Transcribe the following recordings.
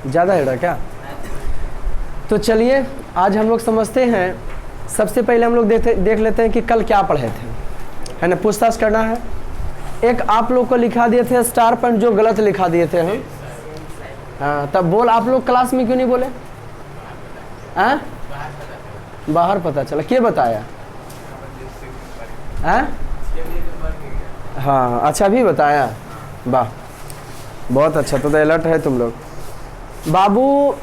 ज़्यादा हेड है क्या? तो चलिए आज हम लोग समझते हैं। सबसे पहले हम लोग देख लेते हैं कि कल क्या पढ़े थे, है ना। पूछताछ करना है। एक आप लोग को लिखा दिए थे स्टार पॉइंट, जो गलत लिखा दिए थे हम। हाँ, तब बोल आप लोग क्लास में क्यों नहीं बोले? हाँ, बाहर पता चला। क्या बताया? हाँ हाँ, अच्छा भी बताया, वाह बहुत अच्छा। तो अलर्ट है तुम लोग। बाबू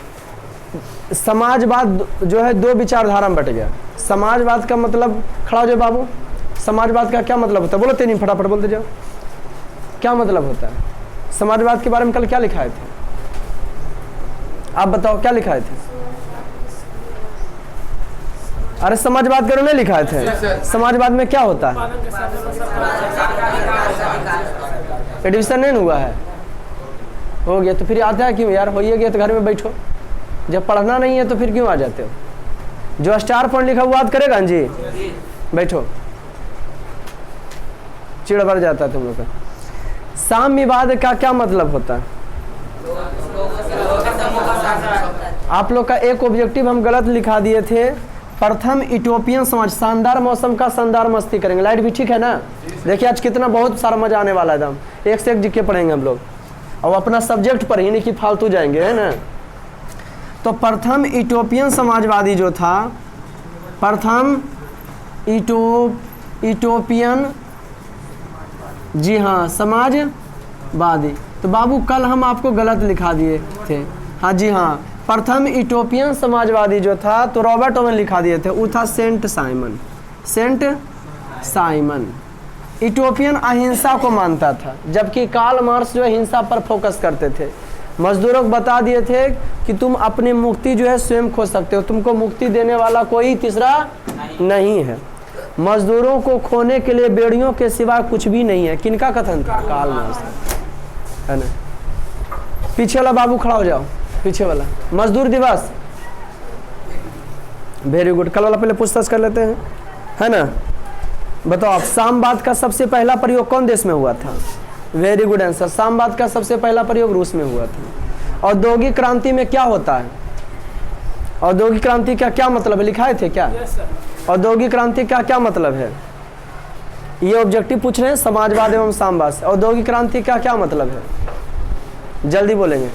समाजवाद जो है दो विचारधारा में बट गया। समाजवाद का मतलब, खड़ा हो जाओ बाबू, समाजवाद का क्या मतलब होता है? बोलो तेनी, फटाफट बोलते जाओ, क्या मतलब होता है? समाजवाद के बारे में कल क्या लिखाए थे? आप बताओ क्या लिखाए थे? अरे समाजवाद करो, नहीं लिखाए थे? समाजवाद में क्या होता है? एडमिशन नहीं हुआ है? हो गया तो फिर आता है क्यों यार? हो ही गया तो घर में बैठो। जब पढ़ना नहीं है तो फिर क्यों आ जाते हो? जो स्टार पॉइंट लिखा हुआ याद करेगा जी? बैठो, चिड़ बढ़ जाता है तुम लोग का। साम्यवाद का क्या मतलब होता है? आप लोग का एक ऑब्जेक्टिव हम गलत लिखा दिए थे। प्रथम इटोपियन समाज। शानदार मौसम का शानदार मस्ती करेंगे। लाइट भी ठीक है ना? देखिए आज कितना बहुत सारा मजा आने वाला है एकदम। एक से एक जीके पढ़ेंगे हम लोग, और अपना सब्जेक्ट पर ही, नहीं कि फालतू जाएंगे, है ना। तो प्रथम इटोपियन समाजवादी जो था, प्रथम इटोपियन, जी हाँ, समाजवादी। तो बाबू कल हम आपको गलत लिखा दिए थे। हाँ जी हाँ, प्रथम इटोपियन समाजवादी जो था तो रॉबर्ट ओवन लिखा दिए थे, वो था सेंट साइमन। सेंट साइमन इटोपियन अहिंसा को मानता था, जबकि कार्ल मार्क्स जो है हिंसा पर फोकस करते थे। मजदूरों को बता दिए थे कि तुम अपनी मुक्ति जो है स्वयं खोज सकते हो, तुमको मुक्ति देने वाला कोई तीसरा नहीं है। मजदूरों को खोने के लिए बेड़ियों के सिवा कुछ भी नहीं है। किनका कथन था? कार्ल मार्क्स, है ना। पीछे वाला बाबू खड़ा हो जाओ, पीछे वाला। मजदूर दिवस, वेरी गुड। कल वाला पहले पूछताछ कर लेते हैं, है ना। बताओ आप, साम्यवाद का सबसे पहला प्रयोग कौन देश में हुआ था? Very good answer. साम्यवाद का सबसे पहला प्रयोग रूस में हुआ था। औद्योगिक क्रांति में क्या होता है? औद्योगिक क्रांति का क्या मतलब है? लिखाए थे क्या? औद्योगिक क्रांति का क्या मतलब है? ये ऑब्जेक्टिव पूछ रहे हैं, समाजवाद एवं साम्यवाद से। औद्योगिक क्रांति का क्या मतलब है? जल्दी बोलेंगे।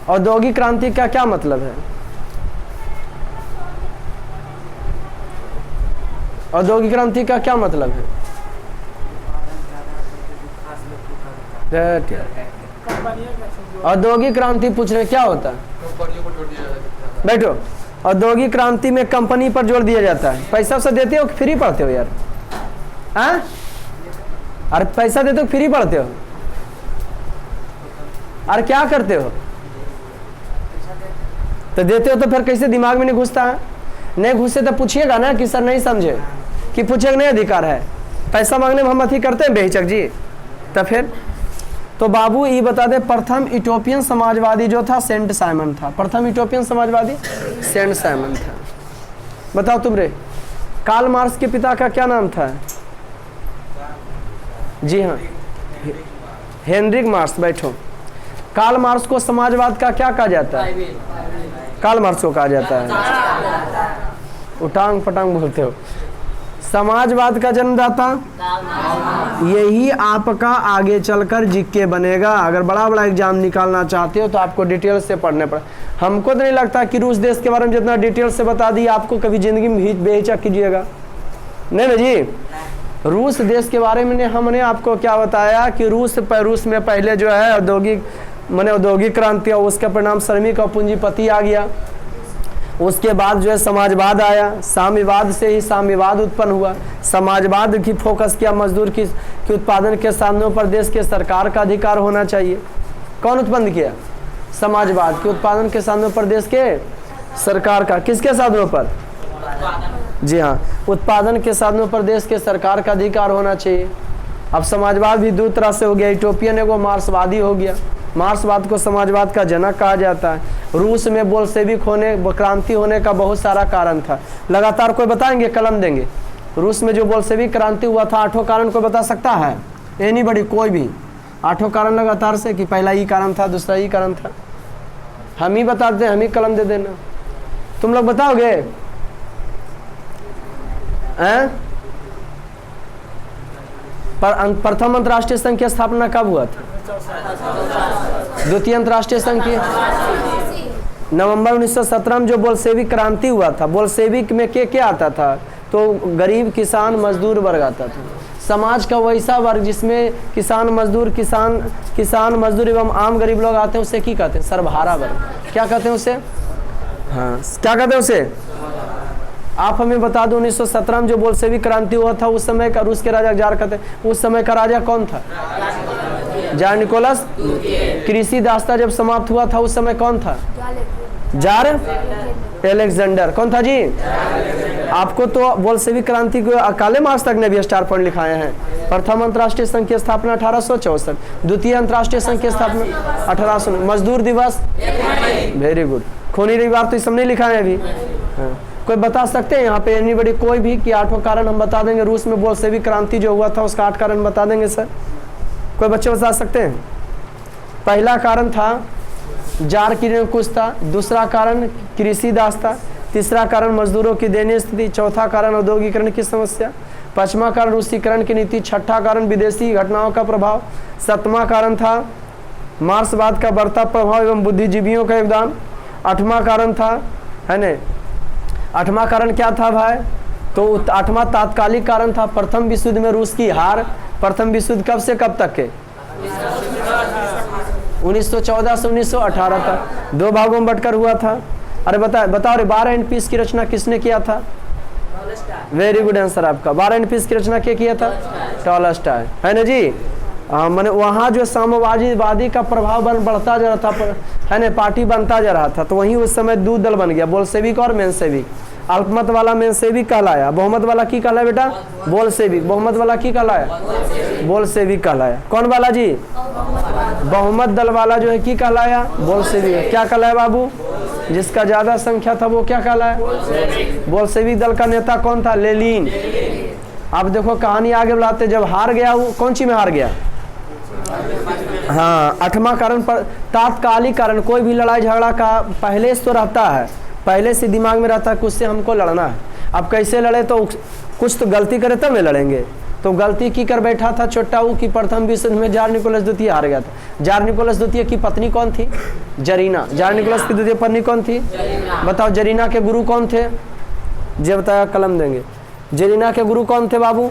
औद्योगिक क्रांति का क्या मतलब है? औद्योगिक क्रांति का क्या मतलब है? औद्योगिक क्रांति पूछ रहे क्या होता है? बैठो। औद्योगिक क्रांति में कंपनी पर जोर दिया जाता है। पैसा से देते हो कि फ्री पढ़ते हो यार? हाँ, अरे पैसा देते हो फ्री पढ़ते हो? अरे क्या करते हो? तो देते हो तो फिर कैसे दिमाग में नहीं घुसता है? नहीं घुसे तो पूछिएगा ना कि सर नहीं समझे, कि पूछेगा नहीं अधिकार है। पैसा मांगने में हम अथी करते हैं बेहिचक जी। तो फिर तो बाबू ये बता दे, प्रथम इटोपियन समाजवादी जो था सेंट साइमन था। प्रथम इटोपियन समाजवादी सेंट साइमन था। बताओ तुम रे, कार्ल मार्क्स के पिता का क्या नाम था? जी हाँ, हेनरिक मार्क्स। बैठो। कार्ल मार्क्स को समाजवाद का क्या कहा जाता है? कार्ल मार्क्स को कहा जाता है। उटांग पटांग बोलते हो। समाजवाद का जन्मदाता यही आपका आगे चलकर जीके बनेगा। अगर बड़ा बड़ा एग्जाम निकालना चाहते हो तो आपको डिटेल से पढ़ने पड़े। हमको तो नहीं लगता कि रूस देश के बारे में जितना डिटेल से बता दिया आपको कभी जिंदगी में बेहिचक कीजिएगा, नहीं ना जी। रूस देश के बारे में हमने आपको क्या बताया कि रूस में पहले जो है औद्योगिक क्रांति और उसका परिणाम श्रमिक और पूंजीपति आ गया। उसके बाद जो है समाजवाद आया। साम्यवाद से ही साम्यवाद उत्पन्न हुआ। समाजवाद की फोकस किया मजदूर की उत्पादन के साधनों पर देश के सरकार का अधिकार होना चाहिए। कौन उत्पन्न किया? समाजवाद के उत्पादन के साधनों पर देश के सरकार का, किसके साधनों पर? जी हाँ, उत्पादन के साधनों पर देश के सरकार का अधिकार होना चाहिए। अब समाजवाद भी दो तरह से हो गया, इटोपियन एगो मार्क्सवादी हो गया। मार्क्सवाद को समाजवाद का जनक कहा जाता है। रूस में बोल्शेविक क्रांति होने का बहुत सारा कारण था। लगातार कोई बताएंगे, कलम देंगे। रूस में जो बोल्शेविक क्रांति हुआ था, 8 कारण कोई बता सकता है? एनीबॉडी, कोई भी 8 कारण लगातार से, कि पहला ही कारण था, दूसरा ही कारण था? हम ही बताते हैं, हम ही कलम दे देना। तुम लोग बताओगे? प्रथम अंतर्राष्ट्रीय संघ की स्थापना कब हुआ था? द्वितीय अंतर्राष्ट्रीय संघ की नवंबर 1917 में जो बोल्शेविक क्रांति हुआ था। बोल्शेविक में क्या आता था? तो गरीब किसान मजदूर वर्ग आता था। समाज का वैसा वर्ग जिसमें किसान मजदूर एवं आम गरीब लोग आते हैं, उसे क्या कहते हैं? सर्वहारा वर्ग। क्या कहते हैं उसे? हाँ, क्या कहते हैं उसे? आप हमें बता दो, 1917 में जो बोल्शेविक क्रांति हुआ था, उस समय का रूस के राजा जार कहते हैं, उस समय का राजा कौन था? Tsar Nicholas. कृषि दास्ता जब समाप्त हुआ था, उस समय कौन था? Jar Alexander. कौन था जी? आपको तो बोल्शेविक क्रांति को काले मार्क्स तक ने भी स्टार पॉइंट लिखाए हैं। प्रथम अंतर्राष्ट्रीय संघ की स्थापना 1864, द्वितीय अंतर्राष्ट्रीय संघ की स्थापना 1800। मजदूर दिवस, वेरी गुड। खूनी रविवार तो इस सब नहीं लिखा है अभी। हाँ। कोई बता सकते हैं यहाँ पे एनीबडी, कोई भी कि 8 कारण हम बता देंगे? रूस में बोल्शेविक क्रांति जो हुआ था उसका 8 कारण बता देंगे सर? कोई बच्चे बता सकते हैं? पहला कारण था जार की निरंकुशता, दूसरा कारण कृषि दास्ता, तीसरा कारण मजदूरों की दयनीय स्थिति, चौथा कारण औद्योगिकरण की समस्या, पांचवा कारण रूसीकरण की नीति, छठा कारण विदेशी घटनाओं का प्रभाव, सातवां कारण था मार्क्सवाद का बढ़ता प्रभाव एवं बुद्धिजीवियों का योगदान, आठवां कारण था, है न, आठवां कारण क्या था भाई? तो आठवां तात्कालिक कारण था प्रथम विश्व युद्ध में रूस की हार। प्रथम विश्व युद्ध कब से कब तक के? 1914 से 1918 तक 2 भागों में बंटकर हुआ था। अरे बताओ रे, 12 एंड पीस की रचना किसने किया था? वेरी गुड आंसर आपका। 12 एंड पीस की रचना क्या किया था? टॉलस्टॉय, है ना जी। मैंने वहाँ जो साम्यवादी का प्रभाव बढ़ता जा रहा था, है ना, पार्टी बनता जा रहा था, तो वहीं उस समय 2 दल बन गया, बोल्शेविक और मेंशेविक। अल्पमत वाला मेंशेविक कहलाया, बहुमत वाला की कहलाया बेटा? बोल्शेविक। बहुमत वाला की कहलाया? बोल्शेविक कहलाया। कौन वाला जी? बहुमत दल वाला जो है की कहलाया? बोल्शेविक। क्या कहलाया बाबू? जिसका ज्यादा संख्या था वो क्या कहलाया? बोल्शेविक दल का नेता कौन था? लेनिन। अब देखो कहानी आगे बढ़ाते, जब हार गया वो कौन सी में हार गया? हाँ, 8वां कारण पर तात्कालिक कारण। कोई भी लड़ाई झगड़ा का पहले से तो रहता है, पहले से दिमाग में रहता है कि उससे हमको लड़ना है। अब कैसे लड़े? तो कुछ तो गलती करे तब नहीं लड़ेंगे। तो गलती की कर बैठा था छोटा वो कि प्रथम विश्व युद्ध में जार निकोलस द्वितीय हार गया था। जार निकोलस द्वितीय की पत्नी कौन थी? जरीना। जार निकोलस की द्वितीय पत्नी कौन थी? बताओ। जरीना के गुरु कौन थे? जे बताया कलम देंगे। जरीना के गुरु कौन थे बाबू?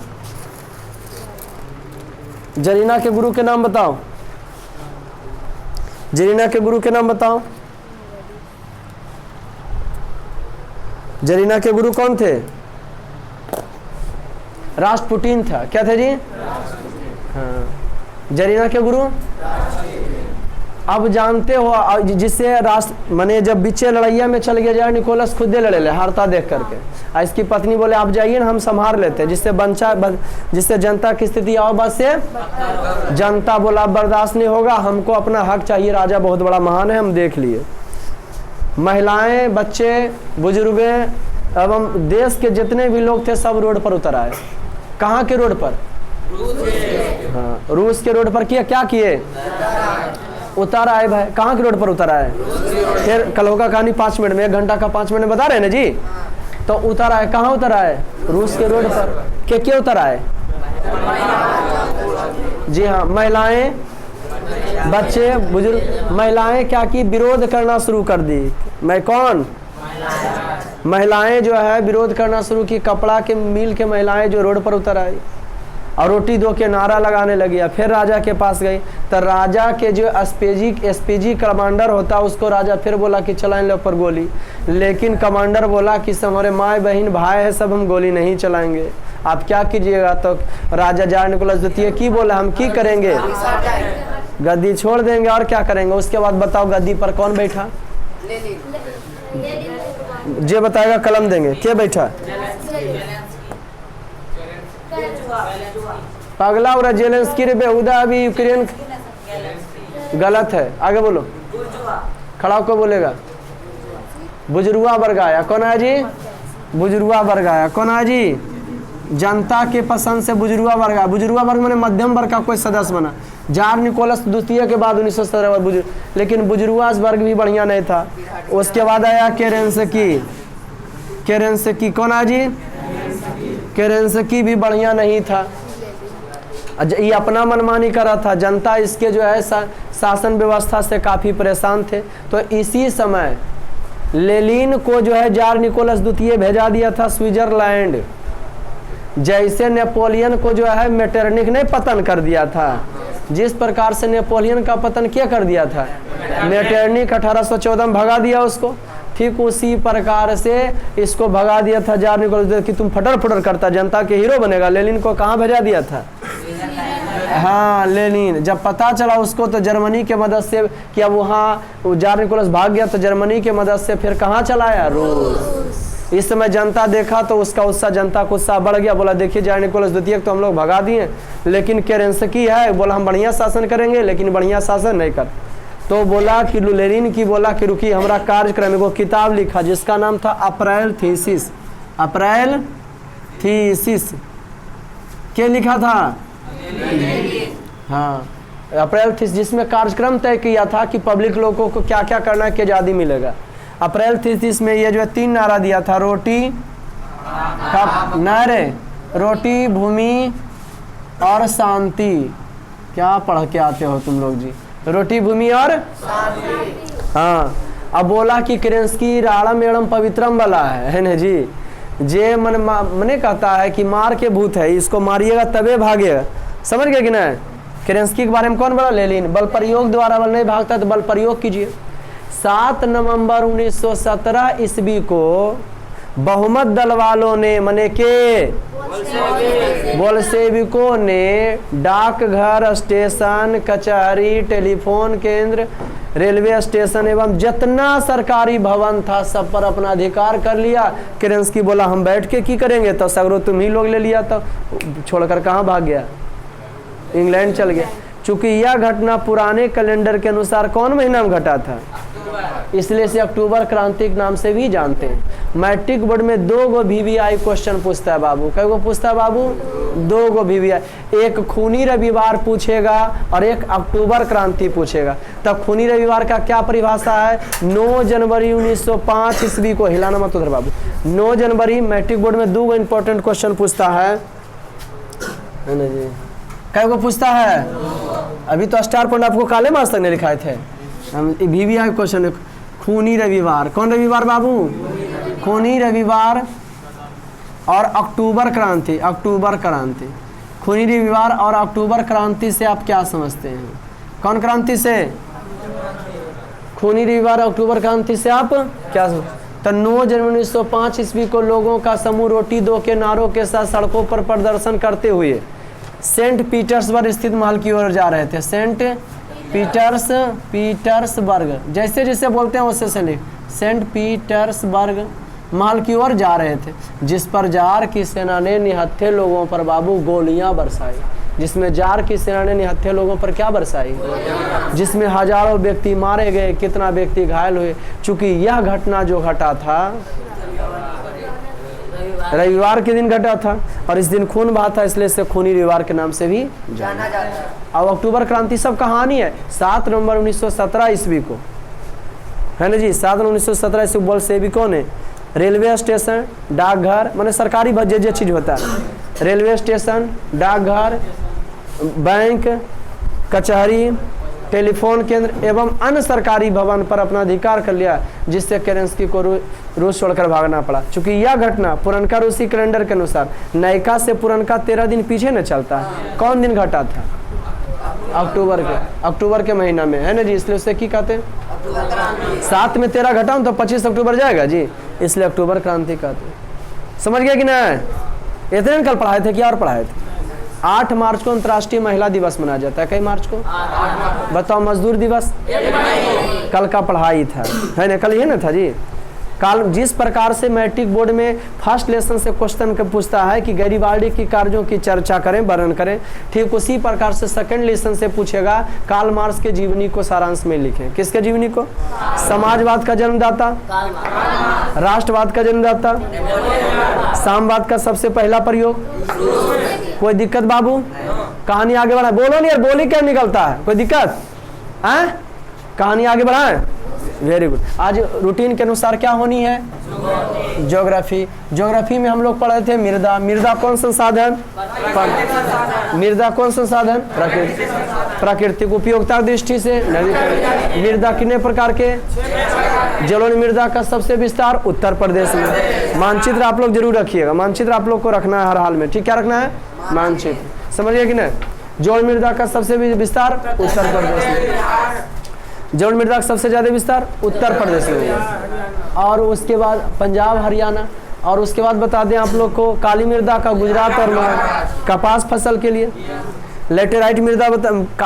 जरीना के गुरु के नाम बताओ। जरीना के गुरु के नाम बताओ। जरीना के गुरु कौन थे? राष्ट्रपुटिन था। क्या थे जी? हाँ। जरीना के गुरु अब जानते हो, जिससे राष्ट्र माने जब बीचे लड़ैया में चल गया जार निकोलस, खुदे लड़े ले हारता देख करके। इसकी पत्नी बोले आप जाइए ना, हम संभाल लेते हैं। जिससे जनता की स्थिति आओ बस से जनता बोला बर्दाश्त नहीं होगा, हमको अपना हक चाहिए। राजा बहुत बड़ा महान है, हम देख लिए। महिलाएं, बच्चे, बुजुर्ग एवं देश के जितने भी लोग थे सब रोड पर उतर आए। कहाँ के रोड पर? हाँ, रूस के रोड पर क्या किए? उतर आए भाई। कहाँ के रोड पर उतर आए? फिर कल होगा कहानी 5 मिनट में, 1 घंटा का 5 मिनट में बता रहे हैं ना जी। तो उतर आए, कहाँ उतर आए? रूस के रोड पर। क्या उतर आए? जी हाँ, महिलाएं, बच्चे, बुजुर्ग। महिलाएं क्या की? विरोध करना शुरू कर दी। मैं कौन? महिलाएं जो है विरोध करना शुरू की। कपड़ा के मिल के महिलाएं जो रोड पर उतर आई और रोटी दो के नारा लगाने लगी। फिर राजा के पास गई तो राजा के जो एसपीजी कमांडर होता उसको राजा फिर बोला कि चलाएं लो पर गोली। लेकिन कमांडर बोला कि हमारे माँ बहन भाई है सब, हम गोली नहीं चलाएंगे, आप क्या कीजिएगा? तो राजा जार निकोलस द्वितीय की बोला हम की करेंगे? गद्दी छोड़ देंगे और क्या करेंगे। उसके बाद बताओ गद्दी पर कौन बैठा? जे बताएगा कलम देंगे। क्या बैठा? पगला और जेलेंस्की बेहुदा अभी यूक्रेन। गलत है, आगे बोलो। खड़ा होकर बोलेगा। बुजुर्गा वर्ग आया। कौन आया जी? बुजुर्गा वर्ग आया। कौन आया जी? जनता के पसंद से बुजुर्गा वर्ग आया। बुजुर्गा वर्ग मैंने मध्यम वर्ग का कोई सदस्य बना। जार निकोलस द्वितीय के बाद 1917 लेकिन बुजुर्गा वर्ग भी बढ़िया नहीं था। उसके बाद आया केरेंसकी। केरेंसकी कौन है जी? केरेंसकी भी बढ़िया नहीं था। ये अपना मनमानी कर रहा था। जनता इसके जो है शासन व्यवस्था से काफ़ी परेशान थे। तो इसी समय लेनिन को जो है जार निकोलस द्वितीय भेजा दिया था स्विट्जरलैंड। जैसे नेपोलियन को जो है मेटरनिक ने पतन कर दिया था, जिस प्रकार से नेपोलियन का पतन क्या कर दिया था, मेटरनिक 1814 में भगा दिया उसको, ठीक उसी प्रकार से इसको भगा दिया था जार निकोलस कि तुम फटर फटर करता जनता के हीरो बनेगा। लेनिन को कहाँ भेजा दिया था? हाँ, लेनिन जब पता चला उसको तो जर्मनी के मदद से कि अब वहाँ जार निकोलस भाग गया तो जर्मनी के मदद से फिर कहाँ चलाया? रूस। इस समय जनता देखा तो उसका उत्साह, जनता का उत्साह बढ़ गया। बोला देखिए जार निकोलस द्वितीय तो हम लोग भगा दिए, लेकिन केरेंसकी है, बोला हम बढ़िया शासन करेंगे, लेकिन बढ़िया शासन नहीं कर। तो बोला कि लेनिन की बोला कि रुकी हमारा कार्यक्रम, वो किताब लिखा जिसका नाम था अप्रैल थीसिस। अप्रैल थीसिस क्या लिखा था? हाँ, अप्रैल थीसिस, जिसमें कार्यक्रम तय किया था कि पब्लिक लोगों को क्या क्या करना कि आज़ादी मिलेगा। अप्रैल थीसिस में ये जो है 3 नारा दिया था। रोटी नारे, रोटी, भूमि और शांति। क्या पढ़ के आते हो तुम लोग जी? रोटी, भूमि और हाँ। अब बोला कि केरेंसकी राणम एवं पवित्रम वाला है ना जी। जे मने कहता है कि मार के भूत है, इसको मारिएगा तबे भागेगा। समझ गए कि ना? केरेंसकी के बारे में कौन बोला? लेनिन। बल प्रयोग द्वारा बल नहीं भागता तो बल प्रयोग कीजिए। 7 नवंबर 1917 ईस्वी को बहुमत दल वालों ने मने के बोल्शेविकों ने डाकघर, स्टेशन, कचहरी, टेलीफोन केंद्र, रेलवे स्टेशन एवं जितना सरकारी भवन था सब पर अपना अधिकार कर लिया। केरेंसकी बोला हम बैठ के की करेंगे, तो सगरो तुम ही लोग ले लिया, तो छोड़कर कहाँ भाग गया? इंग्लैंड चल गया। चूंकि यह घटना पुराने कैलेंडर के अनुसार कौन महीना में घटा था, इसलिए से अक्टूबर क्रांति के नाम से भी जानते हैं। मैट्रिक बोर्ड में 2 गो VVI क्वेश्चन पूछता है बाबू। कै गो पूछता है बाबू? 2 गो VVI। एक खूनी रविवार पूछेगा और एक अक्टूबर क्रांति पूछेगा। तब खूनी रविवार का क्या परिभाषा है? 9 जनवरी 1905 ईस्वी को, हिलाना मत उधर बाबू, 9 जनवरी। मैट्रिक बोर्ड में 2 गो इंपॉर्टेंट क्वेश्चन पूछता है ना जी। कै गो पूछता है? अभी तो स्टार पॉइंट आपको काले मार्क्स तक नहीं लिखाए थे। VVI क्वेश्चन खूनी रविवार। कौन रविवार बाबू? खूनी रविवार और अक्टूबर क्रांति। अक्टूबर क्रांति, खूनी रविवार और अक्टूबर क्रांति से आप क्या समझते हैं? कौन क्रांति से? खूनी रविवार अक्टूबर क्रांति से आप क्या समझते? तो 9 जनवरी 1905 ईस्वी को लोगों का समूह रोटी दो के नारों के साथ सड़कों पर प्रदर्शन करते हुए सेंट पीटर्सबर्ग स्थित महल की ओर जा रहे थे। सेंट पीटर्सबर्ग, जैसे जैसे बोलते हैं उससे से लिख, सेंट पीटर्सबर्ग महल की ओर जा रहे थे, जिस पर जार की सेना ने निहत्थे लोगों पर बाबू गोलियां बरसाई। जिसमें जार की सेना ने निहत्थे लोगों पर क्या बरसाई? जिसमें हजारों व्यक्ति मारे गए, कितना व्यक्ति घायल हुए। चूंकि यह घटना जो घटा था रविवार के दिन घटा था और इस दिन खून बहा था, इसलिए इसे खूनी रविवार के नाम से भी जाना जाता है। अब अक्टूबर क्रांति सब कहानी है 7 नवंबर 1917 ईस्वी को, है ना जी। 7 नवंबर 1917 ईस्वी बोल्शेविकों ने रेलवे स्टेशन, डाकघर, माने सरकारी जो चीज होता है, रेलवे स्टेशन, डाकघर, बैंक, कचहरी, टेलीफोन केंद्र एवं अन्य सरकारी भवन पर अपना अधिकार कर लिया, जिससे केरेंसकी को रूस छोड़कर भागना पड़ा। चूंकि यह घटना पुरनका रूसी कैलेंडर के अनुसार नयका से पुरनका 13 दिन पीछे न चलता है। कौन दिन घटा था? अक्टूबर के महीना में, है ना जी। इसलिए उसे की कहते हैं? 7 में 13 घटाऊं तो 25 अक्टूबर जाएगा जी, इसलिए अक्टूबर क्रांति कहते हैं। समझ गया कि ना? इतने कल पढ़ाए थे, क्या और पढ़ाए थे? 8 मार्च को अंतर्राष्ट्रीय महिला दिवस मनाया जाता है। कई मार्च को? बताओ। मजदूर दिवस कल का पढ़ाई था, है ना? कल ये ना था जी। कल जिस प्रकार से मैट्रिक बोर्ड में फर्स्ट लेसन से क्वेश्चन पूछता है कि गैरिबाल्डी की कार्यों की चर्चा करें, वर्णन करें, ठीक उसी प्रकार से सेकंड लेसन से पूछेगा कार्ल मार्क्स के जीवनी को सारांश में लिखें। किसके जीवनी को? समाजवाद का जन्मदाता, राष्ट्रवाद का जन्मदाता, सामवाद का सबसे पहला प्रयोग। कोई दिक्कत बाबू? कहानी आगे बढ़ाए, बोलो नहीं यार, बोली क्या निकलता है, कोई दिक्कत है? कहानी आगे बढ़ाए, वेरी गुड। आज रूटीन के अनुसार क्या होनी है? ज्योग्राफी। ज्योग्राफी में हम लोग पढ़े थे मृदा। मृदा कौन संसाधन? मृदा कौन संसाधन? प्राकृतिक। प्राकृतिक उपयोगिता दृष्टि से नदी। मृदा कितने प्रकार के? जलोढ़ मृदा का सबसे विस्तार उत्तर प्रदेश में। मानचित्र आप लोग जरूर रखिएगा, मानचित्र आप लोग को रखना है हर हाल में, ठीक? क्या रखना है? मानचित्र, समझिए कि नहीं? जलोढ़ मृदा का सबसे विस्तार उत्तर प्रदेश में। जलोढ़ मृदा का सबसे ज्यादा विस्तार उत्तर प्रदेश में। और उसके बाद पंजाब, हरियाणा। और उसके बाद बता दें आप लोग को काली मृदा का गुजरात और कपास फसल के लिए। लेटेराइट मृदा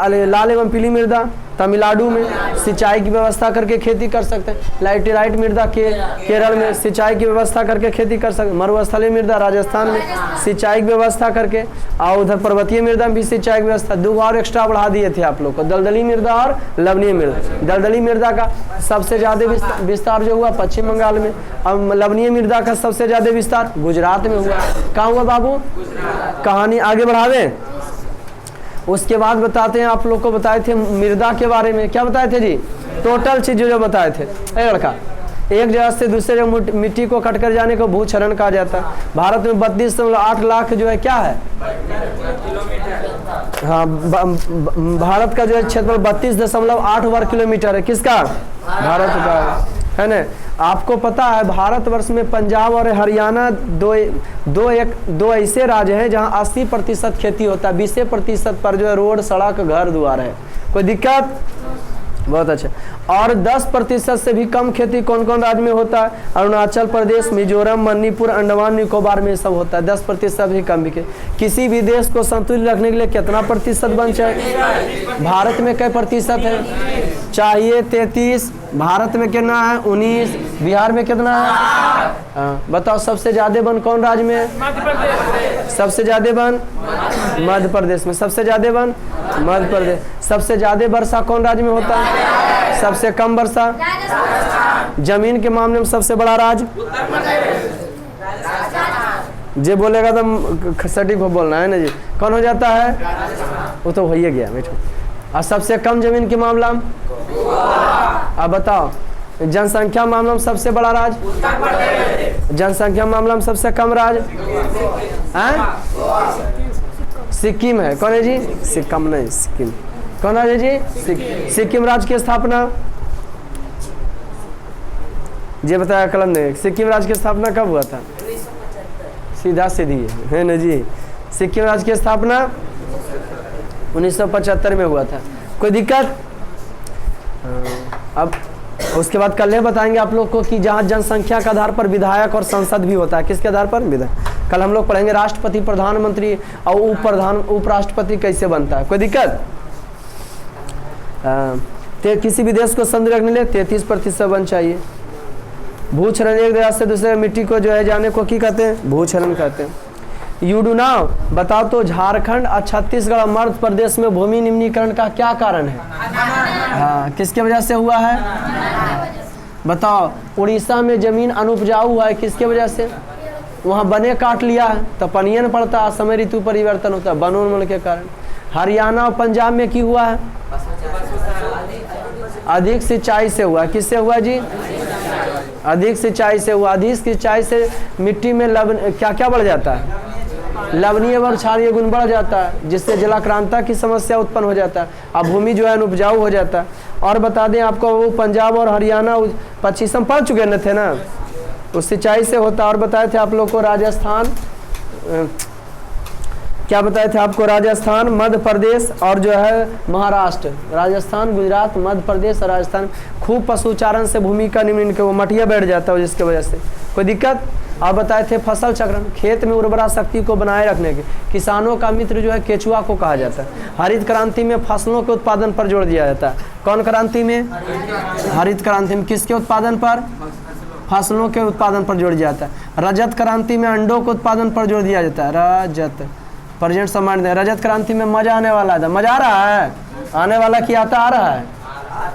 लाल एवं पीली मृदा तमिलनाडु में सिंचाई की व्यवस्था करके खेती कर सकते हैं। लेटेराइट मृदा के केरल में सिंचाई की व्यवस्था करके खेती कर सकते हैं। मरुस्थलीय मृदा राजस्थान में सिंचाई की व्यवस्था करके, और उधर पर्वतीय मृदा में भी सिंचाई की व्यवस्था। 2 और एक्स्ट्रा बढ़ा दिए थे आप लोग को, दलदली मृदा और लवणीय मृदा। दलदली मृदा का सबसे ज्यादा विस्तार जो हुआ पश्चिम बंगाल में, और लवणीय मृदा का सबसे ज्यादा विस्तार गुजरात में हुआ। कहाँ हुआ बाबू? कहानी आगे बढ़ावे। उसके बाद बताते हैं, आप लोग को बताए थे मृदा के बारे में। क्या बताए थे जी? टोटल चीज जो बताए थे। लड़का, एक जगह से दूसरे जगह मिट्टी को कटकर जाने को भूक्षरण कहा जाता है। भारत में 32.8 लाख जो है क्या है? हाँ, भारत का जो है क्षेत्रफल 32.8 वर्ग किलोमीटर है। किसका? भारत का, है ना? आपको पता है भारतवर्ष में पंजाब और हरियाणा दो ऐसे राज्य हैं जहां 80% खेती होता है, 20% पर जो है रोड, सड़क, घर द्वार है। कोई दिक्कत? बहुत अच्छा। और 10% से भी कम खेती कौन कौन राज्य में होता है? अरुणाचल प्रदेश, मिजोरम, मणिपुर, अंडमान निकोबार में सब होता है। 10% भी कम भी। किसी भी देश को संतुलित रखने के लिए कितना प्रतिशत वन चाहिए? भारत में कई प्रतिशत है? चाहिए 33। भारत में कितना है? 19। बिहार में कितना है? बताओ सबसे ज्यादा वन कौन राज्य में है? सबसे ज्यादा वन मध्य प्रदेश में। सबसे ज्यादा वन मध्य प्रदेश। सबसे ज्यादा वर्षा कौन राज्य में होता है? सबसे कम वर्षा? जमीन के मामले में सबसे बड़ा राज्य? जे बोलेगा तो सटीक को बोलना है ना जी। कौन हो जाता है? वो तो हो ही गया, बैठो। और सबसे कम जमीन के मामला में? अब बताओ जनसंख्या मामला में सबसे बड़ा राज्य? जनसंख्या मामला में सबसे कम राज्य? सिक्किम है। कौन है जी? सिक्किम नहीं, सिक्किम। कौन है जी? सिक्किम राज्य की स्थापना जी बताया कलम ने। सिक्किम राज्य की स्थापना कब हुआ था? सीधा सीधी है ना जी। सिक्किम राज्य की स्थापना 1975 में हुआ था। कोई दिक्कत? अब उसके बाद कल बताएंगे आप लोग को कि जहाँ जनसंख्या के आधार पर विधायक और संसद भी होता है। किसके आधार पर? विधायक। कल हम लोग पढ़ेंगे राष्ट्रपति, प्रधानमंत्री और उपराष्ट्रपति कैसे बनता है। कोई दिक्कत? किसी भी देश को संतुलित रखने के लिए 33% वन चाहिए। भूक्षरण, एक देश से दूसरे मिट्टी को जो है जाने को क्या कहते हैं? भूक्षरण कहते हैं। यू डू नाउ, बताओ तो झारखंड और छत्तीसगढ़ और मध्य प्रदेश में भूमि निम्नीकरण का क्या कारण है? हाँ, किसके वजह से हुआ है? बताओ। उड़ीसा में जमीन अनुपजाऊ हुआ है, किसके वजह से? वहाँ बने काट लिया है तो पनियन पड़ता है, समय ऋतु परिवर्तन होता है वनोन्मूलन के कारण। हरियाणा और पंजाब में क्या हुआ है? अधिक सिंचाई से हुआ। किससे हुआ जी? अधिक सिंचाई से हुआ। अधिक सिंचाई से मिट्टी में क्या क्या बढ़ जाता है? लवणीय व क्षारीय गुण बढ़ जाता है, जिससे जलाक्रांता की समस्या उत्पन्न हो जाता है। अब भूमि जो है उपजाऊ हो जाता है। और बता दें आपको, वो पंजाब और हरियाणा 25 हम पढ़ चुके न थे ना, उस सिंचाई से होता। और बताए थे आप लोग को राजस्थान, क्या बताए थे आपको? राजस्थान, मध्य प्रदेश और जो है महाराष्ट्र। राजस्थान, गुजरात, मध्य प्रदेश और राजस्थान खूब पशुचारण से भूमि का निम्न के वो मटिया बैठ जाता है, जिसके वजह से। कोई दिक्कत? आप बताए थे फसल चक्रण, खेत में उर्वरा शक्ति को बनाए रखने के। किसानों का मित्र जो है केचुआ को कहा जाता है। हरित क्रांति में फसलों के उत्पादन पर जोर दिया जाता है। कौन क्रांति में? हरित क्रांति में किसके उत्पादन पर? फसलों के उत्पादन पर जोर दिया जाता है। रजत क्रांति में अंडों के उत्पादन पर जोर दिया जाता है। रजत प्रेजेंट सम्मान दे। रजत क्रांति में मजा आने वाला है। मजा आ रहा है? आने वाला कि आता आ रहा है?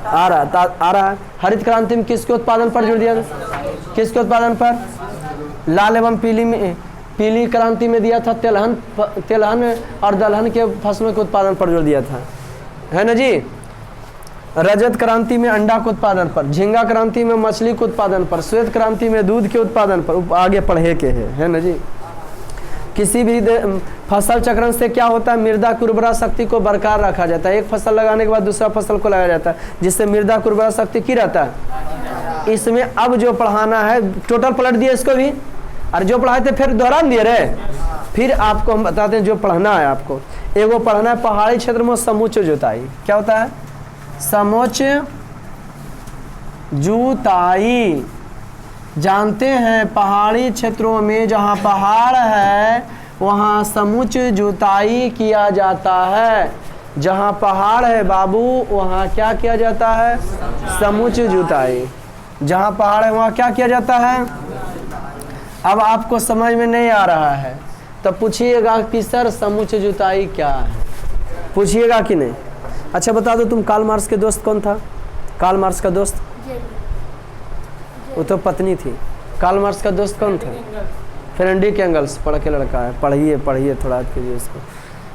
आ रहा है। हरित क्रांति में किसके उत्पादन पर जोर दिया? किसके उत्पादन पर? लाल एवं पीली पीली क्रांति में दिया था तेलहन और दलहन के फसलों के उत्पादन पर जोर दिया था, है ना जी। रजत क्रांति में अंडा के उत्पादन पर, झींगा क्रांति में मछली के उत्पादन पर, श्वेत क्रांति में दूध के उत्पादन पर, आगे पढ़े के है ना जी। किसी भी फसल चक्रण से क्या होता है, मृदा की उर्वरा शक्ति को बरकरार रखा जाता है। एक फसल लगाने के बाद दूसरा फसल को लगाया जाता है, जिससे मृदा की उर्वरा शक्ति की रहता है। इसमें अब जो पढ़ाना है, टोटल पलट दिए इसको भी, और जो पढ़ाए थे फिर दोहरान दिए रहे। फिर आपको हम बताते हैं जो पढ़ना है आपको। एगो पढ़ना है पहाड़ी क्षेत्र में समोच्च जुताई। क्या होता है? समोच्च जुताई। जानते हैं पहाड़ी क्षेत्रों में जहाँ पहाड़ है वहाँ समोच्च जुताई किया जाता है। जहाँ पहाड़ है बाबू वहाँ क्या किया जाता है? समोच्च जुताई। जहाँ पहाड़ है वहाँ क्या किया जाता है? अब आपको समझ में नहीं आ रहा है तो पूछिएगा कि सर समोच्च जुताई क्या है, पूछिएगा कि नहीं। अच्छा बता दो, तुम कार्ल मार्क्स के दोस्त कौन था? कार्ल मार्क्स का दोस्त? वो तो पत्नी थी। कार्ल मार्क्स का दोस्त कौन था? Friedrich Engels. पढ़ के लड़का है, पढ़िए थोड़ा कीजिए इसको,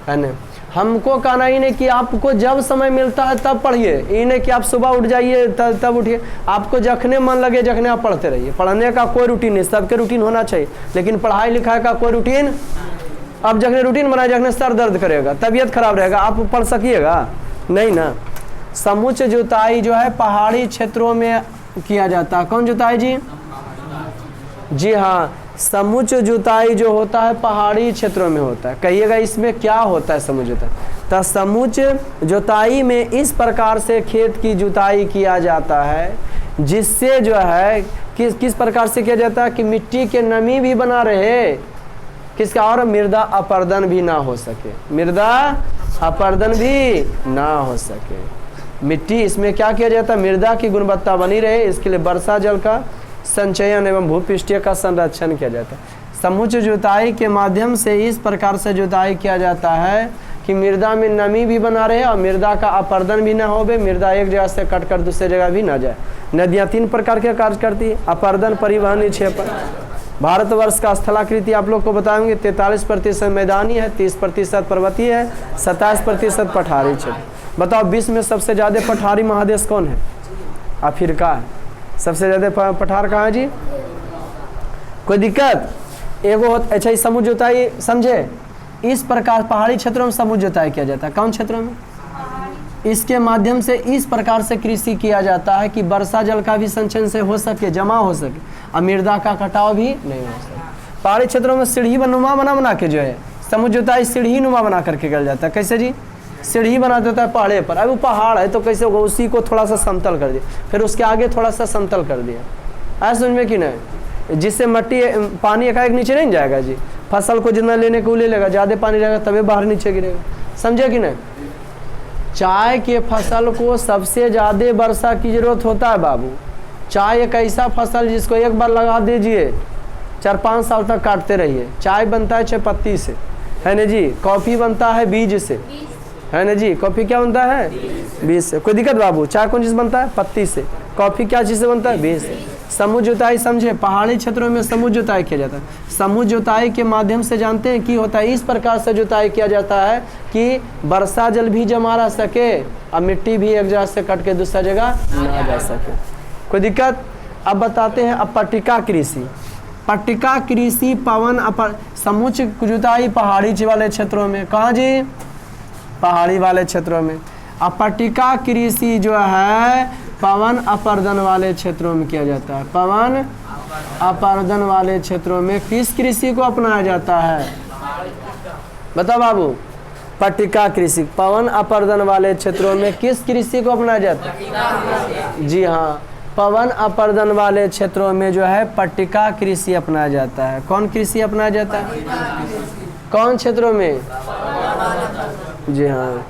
है ना। हमको कहना ही नहीं कि आपको जब समय मिलता है तब पढ़िए, ये नहीं कि आप सुबह उठ जाइए तब उठिए। आपको जखने मन लगे जखने आप पढ़ते रहिए। पढ़ने का कोई रूटीन नहीं, सबके रूटीन होना चाहिए, लेकिन पढ़ाई लिखाई का कोई रूटीन। अब जखने रूटीन बनाए जखने सर दर्द करेगा, तबीयत खराब रहेगा, आप पढ़ सकिएगा नहीं ना। समोच्च जुताई जो है पहाड़ी क्षेत्रों में किया जाता है। कौन जुताई जी? जी हाँ, समोच्च जुताई जो होता है पहाड़ी क्षेत्रों में होता है। कहिएगा इसमें क्या होता है समोच्च जुताई? तो समोच्च जुताई में इस प्रकार से खेत की जुताई किया जाता है जिससे जो है किस प्रकार से किया जाता है कि मिट्टी के नमी भी बना रहे, किसका, और मृदा अपरदन भी ना हो सके, मृदा अपरदन भी ना हो सके। मिट्टी इसमें क्या किया जाता है? मृदा की गुणवत्ता बनी रहे, इसके लिए वर्षा जल का संचयन एवं भूपृष्ठीय का संरक्षण किया जाता है। समोच्च जुताई के माध्यम से इस प्रकार से जुताई किया जाता है कि मृदा में नमी भी बना रहे और मृदा का अपरदन भी ना हो, मृदा एक जगह से कट कर दूसरी जगह भी ना जाए। नदियाँ 3 प्रकार के कार्य करती है: अपरदन, परिवहन, निक्षेपण। भारतवर्ष का स्थलाकृति आप लोग को बताएंगे 43% मैदानी है, 30% पर्वतीय है, 27% पठारी क्षेत्र। बताओ विश्व में सबसे ज़्यादा पठारी महादेश कौन है? अफ्रीका है। सबसे ज़्यादा पठार कहाँ है जी? कोई दिक्कत? एगो अच्छा, इस समोच्च जुताई समझे? इस प्रकार पहाड़ी क्षेत्रों में समोच्च जुताई किया जाता है। कौन क्षेत्रों में? इसके माध्यम से इस प्रकार से कृषि किया जाता है कि वर्षा जल का भी संचयन से हो सके, जमा हो सके, और मृदा का कटाव भी नहीं हो सके। पहाड़ी क्षेत्रों में सीढ़ी नुमा बना के जो है समोच्च जुताई सीढ़ी नुमा बना करके किया जाता है। कैसे जी? सीढ़ी बना देता है पहाड़े पर। अब वो पहाड़ है तो कैसे होगा? उसी को थोड़ा सा समतल कर दिया, फिर उसके आगे थोड़ा सा समतल कर दिया। ऐसा समझ में कि नहीं? जिससे मट्टी पानी एकाएक नीचे नहीं जाएगा जी। फसल को जितना लेने को ले लेगा, ज़्यादा पानी रहेगा तभी बाहर नीचे गिरेगा। समझे कि नहीं? चाय के फसल को सबसे ज़्यादा वर्षा की जरूरत होता है बाबू। चाय एक ऐसा फसल जिसको एक बार लगा दीजिए 4-5 साल तक काटते रहिए। चाय बनता है 6 पत्ती से, है ना जी। कॉफ़ी बनता है बीज से, है ना जी। कॉफ़ी क्या बनता है? बीज से। कोई दिक्कत बाबू? चाय कौन चीज़ बनता है? पत्ती से। कॉफ़ी क्या चीज़ से बनता है? बीज से। समोच्च जुताई समझे? पहाड़ी क्षेत्रों में समोच्च जुताई किया जाता है। समोच्च जुताई के माध्यम से जानते हैं कि होता है, इस प्रकार से जुताई किया जाता है कि वर्षा जल भी जमा रह सके और मिट्टी भी एक जगह से कट के दूसरा जगह ना जा सके। कोई दिक्कत? अब बताते हैं अब पट्टिका कृषि। पट्टिका कृषि पवन समोच्च जुताई पहाड़ी वाले क्षेत्रों में। कहाँ जी? पहाड़ी वाले क्षेत्रों में। अब पट्टिका कृषि जो है पवन अपर्दन वाले क्षेत्रों में किया जाता है। पवन अपर्दन वाले क्षेत्रों में किस कृषि को अपनाया जाता है? बताओ बाबू। पट्टिका कृषि पवन अपर्दन वाले क्षेत्रों में किस कृषि को अपनाया जाता है? जी हाँ, पवन अपर्दन वाले क्षेत्रों में जो है पट्टिका कृषि अपनाया जाता है। कौन कृषि अपनाया जाता है? कौन क्षेत्रों में? जी हाँ,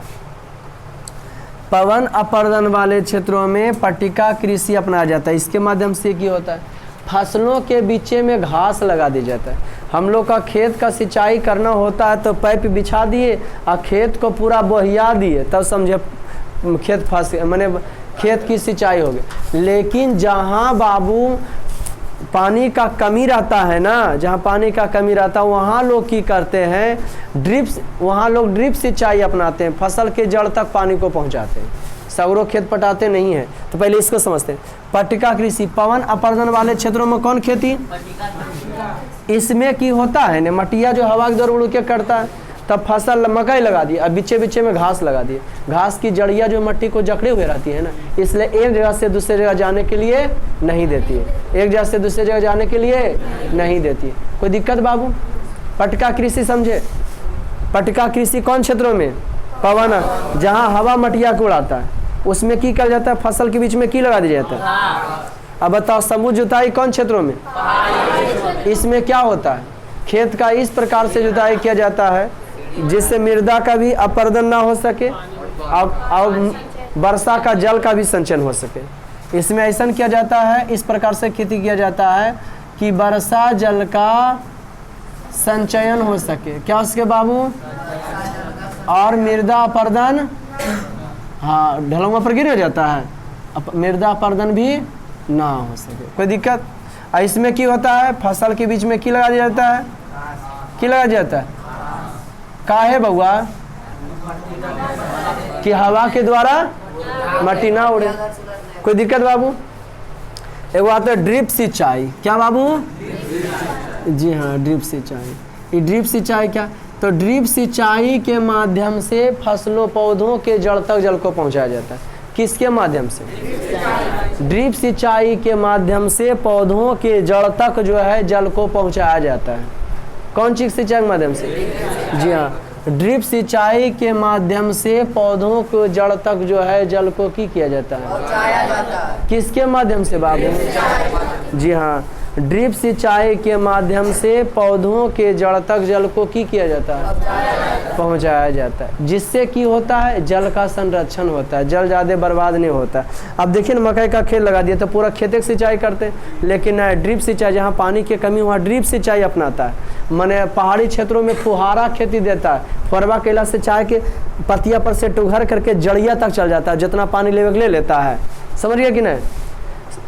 पवन अपर्दन वाले क्षेत्रों में पट्टिका कृषि अपनाया जाता है। इसके माध्यम से क्या होता है? फसलों के बीचे में घास लगा दी जाता है। हम लोग का खेत का सिंचाई करना होता है तो पाइप बिछा दिए और खेत को पूरा बोहिया दिए, तब समझे खेत माने खेत की सिंचाई हो गई। लेकिन जहाँ बाबू पानी का कमी रहता है ना, जहाँ पानी का कमी रहता है वहाँ लोग की करते हैं ड्रिप्स, वहाँ लोग ड्रिप सिंचाई अपनाते हैं, फसल के जड़ तक पानी को पहुँचाते हैं, सगरों खेत पटाते नहीं हैं। तो पहले इसको समझते हैं। पट्टिका कृषि, पवन अपर्दन वाले क्षेत्रों में कौन खेती? इसमें की होता है न, मटिया जो हवा के दौर उड़ के करता है, तब फसल मकई लगा दी, अब बीचे बीचे में घास लगा दिए, घास की जड़ियाँ जो मट्टी को जकड़े हुए रहती है ना, इसलिए एक जगह से दूसरे जगह जाने के लिए नहीं देती है, एक जगह से दूसरे जगह जाने के लिए नहीं देती है। कोई दिक्कत बाबू? पट्टिका कृषि समझे? पट्टिका कृषि कौन क्षेत्रों में? पवन, जहाँ हवा मटिया को उड़ाता है उसमें की कर जाता है, फसल के बीच में की लगा दिया जाता है। अब बताओ समूह जुताई कौन क्षेत्रों में? इसमें क्या होता है, खेत का इस प्रकार से जुताई किया जाता है जिससे मृदा का भी अपर्दन ना हो सके और वर्षा का जल का भी संचयन हो सके। इसमें ऐसा किया जाता है, इस प्रकार से खेती किया जाता है कि वर्षा जल का संचयन हो सके। क्या उसके बाबू? और मृदा अपर्दन, हाँ, ढलुआ पर गिर जाता है, मृदा अपर्दन भी ना हो सके। कोई दिक्कत? इसमें क्या होता है, फसल के बीच में की लगा दिया जाता है, की लगा जाता है काहे बउआ? कि हवा के द्वारा मट्टी ना उड़े। कोई दिक्कत बाबू? एक आता है ड्रिप सिंचाई। क्या बाबू? जी हाँ, ड्रिप सिंचाई। ये ड्रिप सिंचाई क्या? तो ड्रिप सिंचाई के माध्यम से फसलों पौधों के जड़ तक जल को पहुंचाया जाता है। किसके माध्यम से? ड्रिप सिंचाई के माध्यम से पौधों के जड़ तक जो है जल को पहुंचाया जाता है। कौन चीज सिंचाई के माध्यम से? जी हाँ, ड्रिप सिंचाई के माध्यम से पौधों को जड़ तक जो है जल को की किया जाता है। किसके माध्यम से बाबू? जी हाँ, ड्रिप सिंचाई के माध्यम से पौधों के जड़ तक जल को की किया जाता है, पहुंचाया जाता है, जिससे की होता है जल का संरक्षण होता है, जल ज़्यादा बर्बाद नहीं होता। अब देखिए ना, मकई का खेत लगा दिया तो पूरा खेत की सिंचाई करते हैं, लेकिन ड्रिप सिंचाई जहाँ पानी की कमी वहाँ ड्रिप सिंचाई अपनाता है। माने पहाड़ी क्षेत्रों में फुहारा खेती देता है, फुहरवा केला से चाय के पतिया पर से टुघर करके जड़िया तक चल जाता है, जितना पानी ले लेता है। समझिए कि नहीं?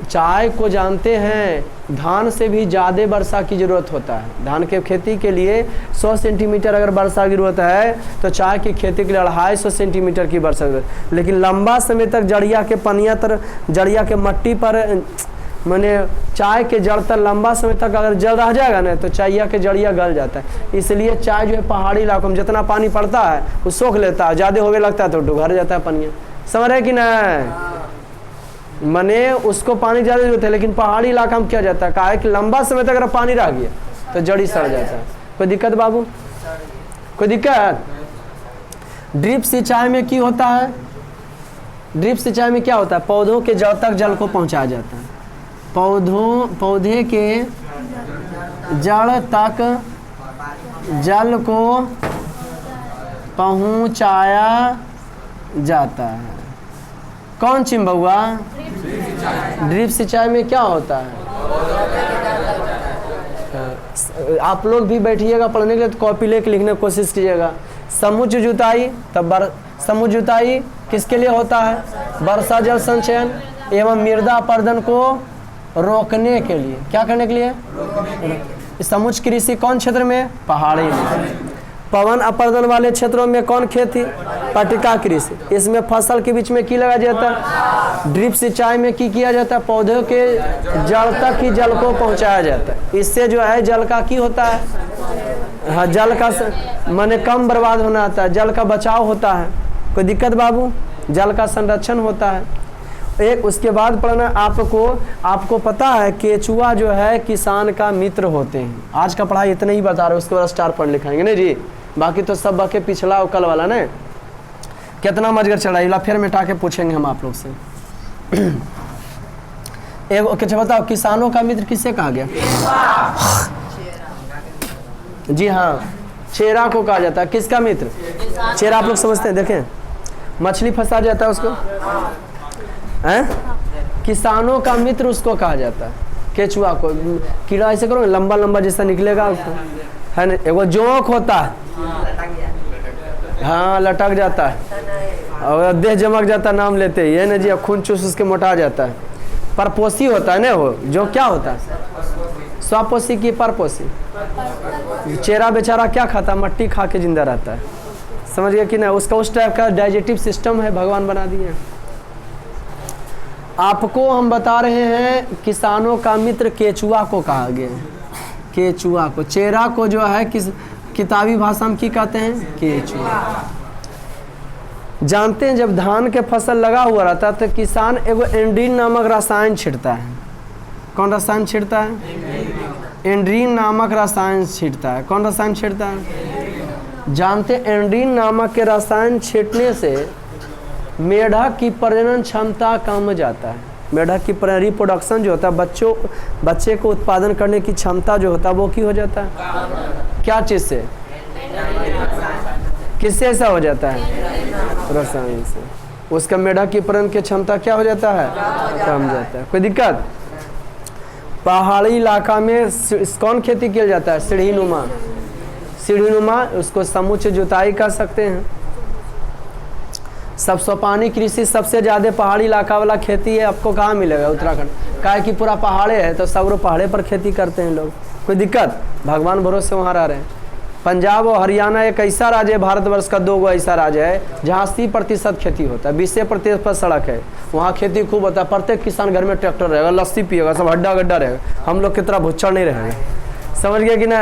चाय को जानते हैं धान से भी ज़्यादा वर्षा की ज़रूरत होता है। धान के खेती के लिए 100 सेंटीमीटर अगर वर्षा की ज़रूरत है तो चाय की खेती के लिए 250 सेंटीमीटर की वर्षा की जरूरत। लेकिन लंबा समय तक जड़िया के पनिया तर जड़िया के मट्टी पर माने चाय के जड़ तक लंबा समय तक अगर जल रह जाएगा ना तो चाय के जड़िया गल जाता है। इसलिए चाय जो है पहाड़ी इलाकों में जितना पानी पड़ता है वो सोख लेता है, ज़्यादा होने लगता है तो डूब जाता है पनिया। समझ रहे कि नहीं? मने उसको पानी ज़्यादा जरूरत है, लेकिन पहाड़ी इलाका में क्या जाता है, काहे कि लंबा समय तक अगर पानी रह गया तो जड़ी सड़ जाता है। कोई दिक्कत बाबू? कोई दिक्कत? ड्रिप सिंचाई में क्या होता है? ड्रिप सिंचाई में क्या होता है? पौधों के जड़ तक जल को पहुंचाया जाता है, पौधे के जड़ तक जल को पहुंचाया जाता है। कौन चिंबुआ? ड्रिप सिंचाई में क्या होता है? आप लोग भी बैठिएगा पढ़ने के लिए तो कॉपी लेके लिखने की कोशिश कीजिएगा। समुच जुताई, तब समुच जुताई किसके लिए होता है? वर्षा जल संचयन एवं मृदा अपर्दन को रोकने के लिए। क्या करने के लिए? समुच कृषि कौन क्षेत्र में? पहाड़ी में। पवन अपर्दन वाले क्षेत्रों में कौन खेती? पट्टिका कृषि। इसमें फसल के बीच में की लगा जाता है? ड्रिप सिंचाई में की किया जाता है? पौधों के जड़ तक ही जल को पहुंचाया जाता है। इससे जो है जल का की होता है, हाँ, जल का माने कम बर्बाद होना आता है, जल का बचाव होता है। कोई दिक्कत बाबू? जल का संरक्षण होता है। एक उसके बाद पढ़ना आपको पता है केचुआ जो है किसान का मित्र होते हैं। आज का पढ़ाई इतने ही बता रहे, उसके बाद स्टार पढ़ लिखाएंगे ना जी, बाकी तो सब बाकी पिछला और कल वाला ना। कितना मजगर चढ़ाई फिर मिटा के पूछेंगे हम आप लोग से। एक अच्छा बताओ, किसानों का मित्र किससे कहा गया? जी हाँ, चेरा को कहा जाता है। किसका मित्र? चेरा। आप लोग समझते हैं? देखें, मछली फंसा जाता है उसको हैं? किसानों का मित्र उसको कहा जाता है, केचुआ को। कीड़ा ऐसे करो लंबा लंबा जैसा निकलेगा उसको, है ना? एगो जोंक होता है, हाँ, लटक जाता है और देह जमक जाता है नाम लेते ही, है ना जी। खून चूस उसके मोटा जाता है। परपोषी होता है ना वो, जो क्या होता है? स्वपोषी की परपोषी? चेरा बेचारा क्या खाता? मट्टी खा के जिंदा रहता है, समझ गया कि ना? उसका उस टाइप का डाइजेस्टिव सिस्टम है, भगवान बना दिए। आपको हम बता रहे हैं किसानों का मित्र केचुआ को कहा गया है, केचुआ को। चेरा को जो है किस किताबी भाषा में की कहते हैं? केचुआ। जानते हैं जब धान के फसल लगा हुआ रहता है तो किसान एगो एंड्रीन नामक रसायन छिड़ता है। कौन रसायन छिड़ता है? एंड्रीन नामक रसायन छिड़ता है। कौन रसायन छिड़ता है? जानते हैं एंड्रीन नामक के रसायन छिड़कने से मेढक की प्रजनन क्षमता कम हो जाता है। मेढक की रिप्रोडक्शन जो होता है, बच्चे को उत्पादन करने की क्षमता जो होता है वो की हो जाता है। क्या चीज़ से? किससे ऐसा हो जाता है? रसायन से। उसका मेढक की प्रजनन की क्षमता क्या हो जाता है? कम जाता है। कोई दिक्कत? पहाड़ी इलाका में कौन खेती किया जाता है? सीढ़ी नुमा। सीढ़ी नुमा, उसको समुच्च जुताई कर सकते हैं। सब सोपानी कृषि सबसे ज़्यादा पहाड़ी इलाका वाला खेती है। आपको कहाँ मिलेगा? उत्तराखंड। काहे कि पूरा पहाड़े है तो सब पहाड़े पर खेती करते हैं लोग। कोई दिक्कत? भगवान भरोसे वहाँ रह रहे हैं। पंजाब और हरियाणा एक ऐसा राज्य है, भारतवर्ष का 2 ऐसा राज्य है जहाँ 80% खेती होता है, 20% सड़क है। वहाँ खेती खूब होता है। प्रत्येक किसान घर में ट्रैक्टर रहेगा, लस्सी पिएगा, सब हड्डा गड्ढा रहेगा। हम लोग की तरह भुच्चड़ नहीं रहेगा, समझ गए कि ना?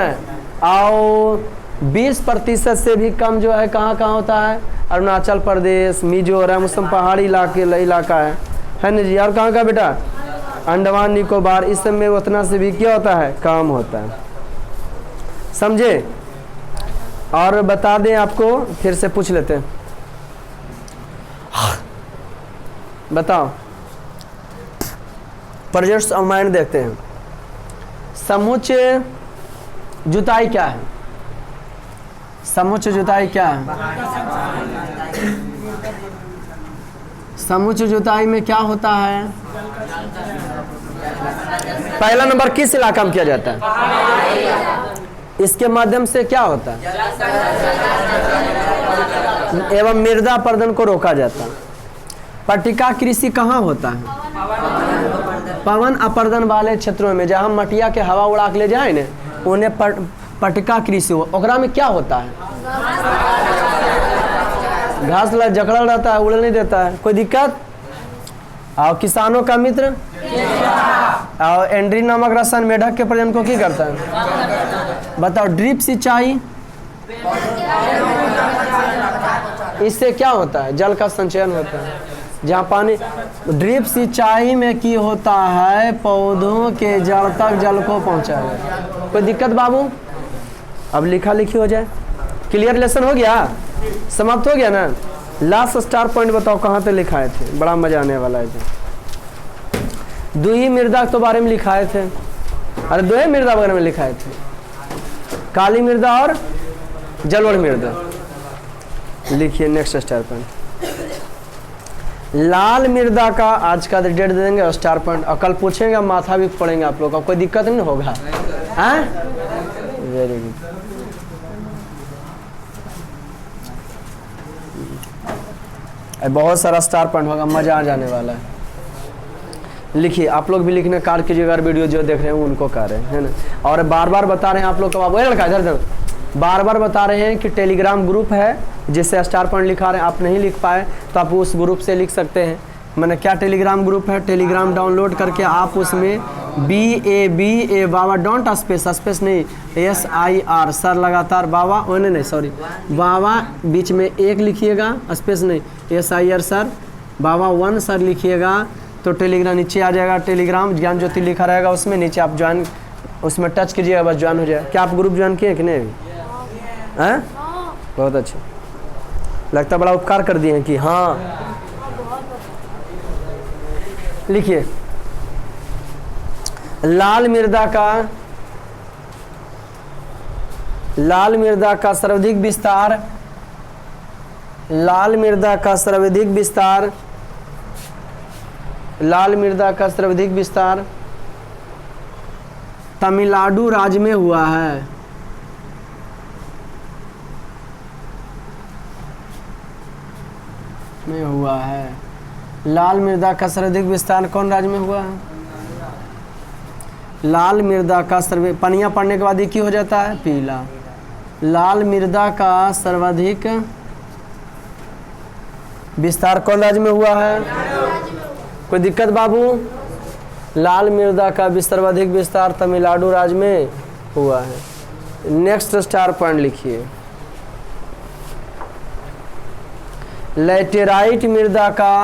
आओ 20% से भी कम जो है कहाँ होता है? अरुणाचल प्रदेश, मिजोरम, उसमें पहाड़ी इलाका है ना जी। और कहाँ का बेटा? अंडमान निकोबार, इस सब में उतना से भी क्या होता है? कम होता है, समझे? और बता दें आपको, फिर से पूछ लेते हैं, बताओ प्रोजेक्ट्स ऑफ माइंड देखते हैं। समुच्च जुताई क्या है? समुच्च जुताई क्या है? समुच्च जुताई में क्या होता है? पहला नंबर किस इलाका में किया जाता है? इसके माध्यम से क्या होता है? एवं मृदा अपरदन को रोका जाता है। पट्टिका कृषि कहाँ होता है? पवन अपरदन वाले क्षेत्रों में, जहाँ मटिया के हवा उड़ा के ले जाए ना, उन्हें पट्टिका कृषि हो। ओकरा में क्या होता है? घास जकड़ल रहता है, उड़ नहीं देता है। कोई दिक्कत? और किसानों का मित्र और एंड्रीन नामक रसायन मेढक के प्रजनन को क्या करता है? बताओ। ड्रिप सिंचाई, इससे क्या होता है? जल का संचयन होता है। जहाँ पानी, ड्रिप सिंचाई में की होता है? पौधों के जड़ तक जल को पहुँचाया। कोई दिक्कत बाबू? अब लिखा लिखी हो जाए। क्लियर लेसन हो गया? समाप्त हो गया ना? लास्ट स्टार पॉइंट बताओ कहाँ पे लिखाए थे? बड़ा मजा आने वाला है। दुही मृदा तो बारे में लिखाए थे। अरे दुही मृदा वगैरह में लिखाए थे। काली मृदा और जलोढ़ मृदा। लिखिए नेक्स्ट स्टार पॉइंट। लाल मृदा का आज का डेट दे देंगे स्टार पॉइंट, और कल पूछेंगे, माथा भी पड़ेंगे आप लोग का। कोई दिक्कत नहीं होगा? हाँ, वेरी गुड। बहुत सारा स्टार पॉइंट होगा, मजा आ जाने वाला है। लिखिए, आप लोग भी लिखने कार्य कीजिएगा। वीडियो जो देख रहे हैं उनको कर रहे हैं, है ना? और बार बार बता रहे हैं आप लोग को, लड़का इधर बार बार बता रहे हैं कि टेलीग्राम ग्रुप है जिससे स्टार पॉइंट लिखा रहे हैं। आप नहीं लिख पाए तो आप उस ग्रुप से लिख सकते हैं। मैंने क्या टेलीग्राम ग्रुप है? टेलीग्राम डाउनलोड करके आप उसमें BABA बाबा, डोंट स्पेस नहीं, SIR सर लगातार बाबा, नहीं सॉरी, बाबा बीच में एक लिखिएगा, स्पेस नहीं, SIR सर बाबा 1 सर लिखिएगा तो टेलीग्राम नीचे आ जाएगा। टेलीग्राम ज्ञान ज्योति लिखा रहेगा, उसमें नीचे आप ज्वाइन, उसमें टच कीजिएगा, बस ज्वाइन हो जाएगा। क्या आप ग्रुप ज्वाइन किए कि नहीं? हैं? बहुत अच्छा, लगता बड़ा उपकार कर दिए हैं कि हाँ। लिखिए, लाल मृदा का सर्वाधिक विस्तार, लाल मृदा का सर्वाधिक विस्तार तमिलनाडु राज्य में हुआ है। लाल मृदा का सर्वाधिक विस्तार कौन राज्य में हुआ है? लाल मृदा का पनिया पड़ने के बाद ये क्या हो जाता है? पीला। लाल मृदा का सर्वाधिक विस्तार कौन राज्य में हुआ है? कोई दिक्कत बाबू? लाल मृदा का सर्वाधिक विस्तार तमिलनाडु राज्य में हुआ है। नेक्स्ट स्टार पॉइंट लिखिए। लैटेराइट मृदा का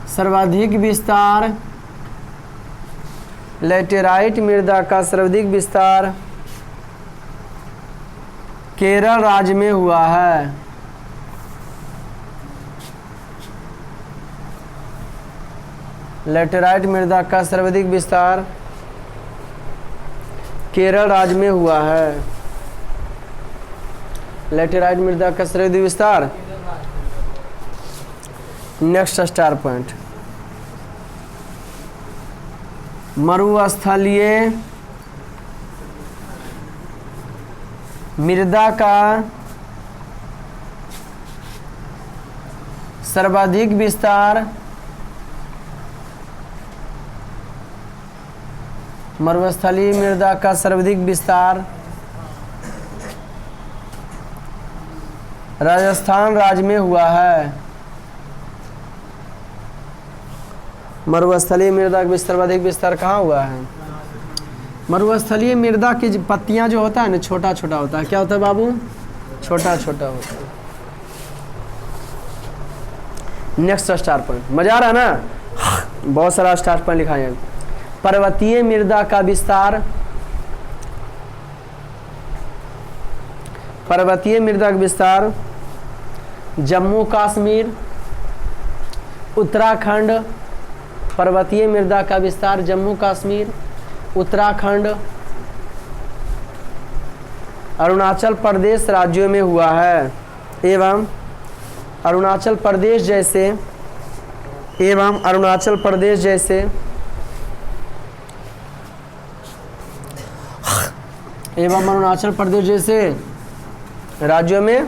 सर्वाधिक विस्तार, लैटेराइट मृदा का सर्वाधिक विस्तार केरल राज्य में हुआ है। लैटेराइट मृदा का सर्वाधिक विस्तार केरल राज्य में हुआ है। लैटेराइट मृदा का सर्वाधिक विस्तार। नेक्स्ट स्टार पॉइंट, मरुस्थलीय मृदा का सर्वाधिक विस्तार, मरुस्थलीय मृदा का सर्वाधिक विस्तार राजस्थान राज्य में हुआ है। मरुस्थलीय मृदा का सर्वाधिक विस्तार कहाँ हुआ है? मरुस्थलीय मृदा की पत्तियां जो होता है ना, छोटा छोटा होता है। क्या होता है बाबू? छोटा छोटा होता है। नेक्स्ट स्टार पॉइंट, मजा आ रहा है ना? बहुत सारा स्टार पॉइंट लिखा है। पर्वतीय मृदा का विस्तार, पर्वतीय मृदा का विस्तार जम्मू कश्मीर, उत्तराखंड। पर्वतीय मृदा का विस्तार जम्मू कश्मीर, उत्तराखंड, अरुणाचल प्रदेश राज्यों में हुआ है एवं अरुणाचल प्रदेश जैसे राज्यों में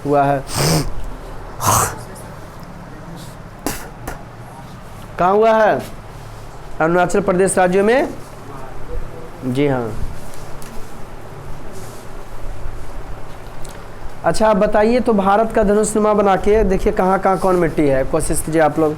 हुआ है। कहाँ हुआ है? अरुणाचल प्रदेश राज्यों में। जी हाँ। अच्छा आप बताइए तो भारत का धनुष्नुमा बना के देखिए कहाँ कहाँ कौन मिट्टी है। कोशिश कीजिए आप लोग।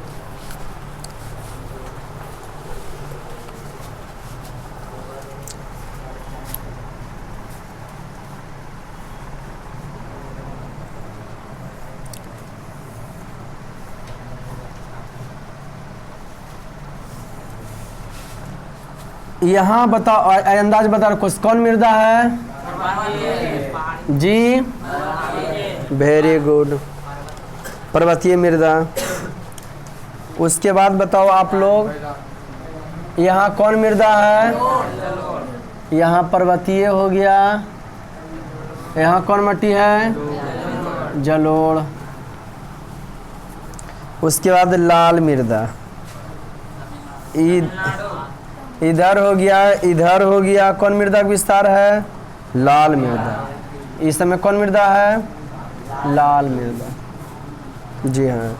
यहाँ बताओ, अंदाज बता रहा कौन मृदा है? जी वेरी गुड, पर्वतीय मृदा। उसके बाद बताओ आप लोग, यहाँ कौन मृदा है? यहाँ पर्वतीय हो गया। यहाँ कौन मिट्टी है? जलोढ़। उसके बाद लाल मृदा। इधर हो गया कौन मृदा का विस्तार है? लाल मृदा। इस समय कौन मृदा है? लाल मृदा। जी हाँ।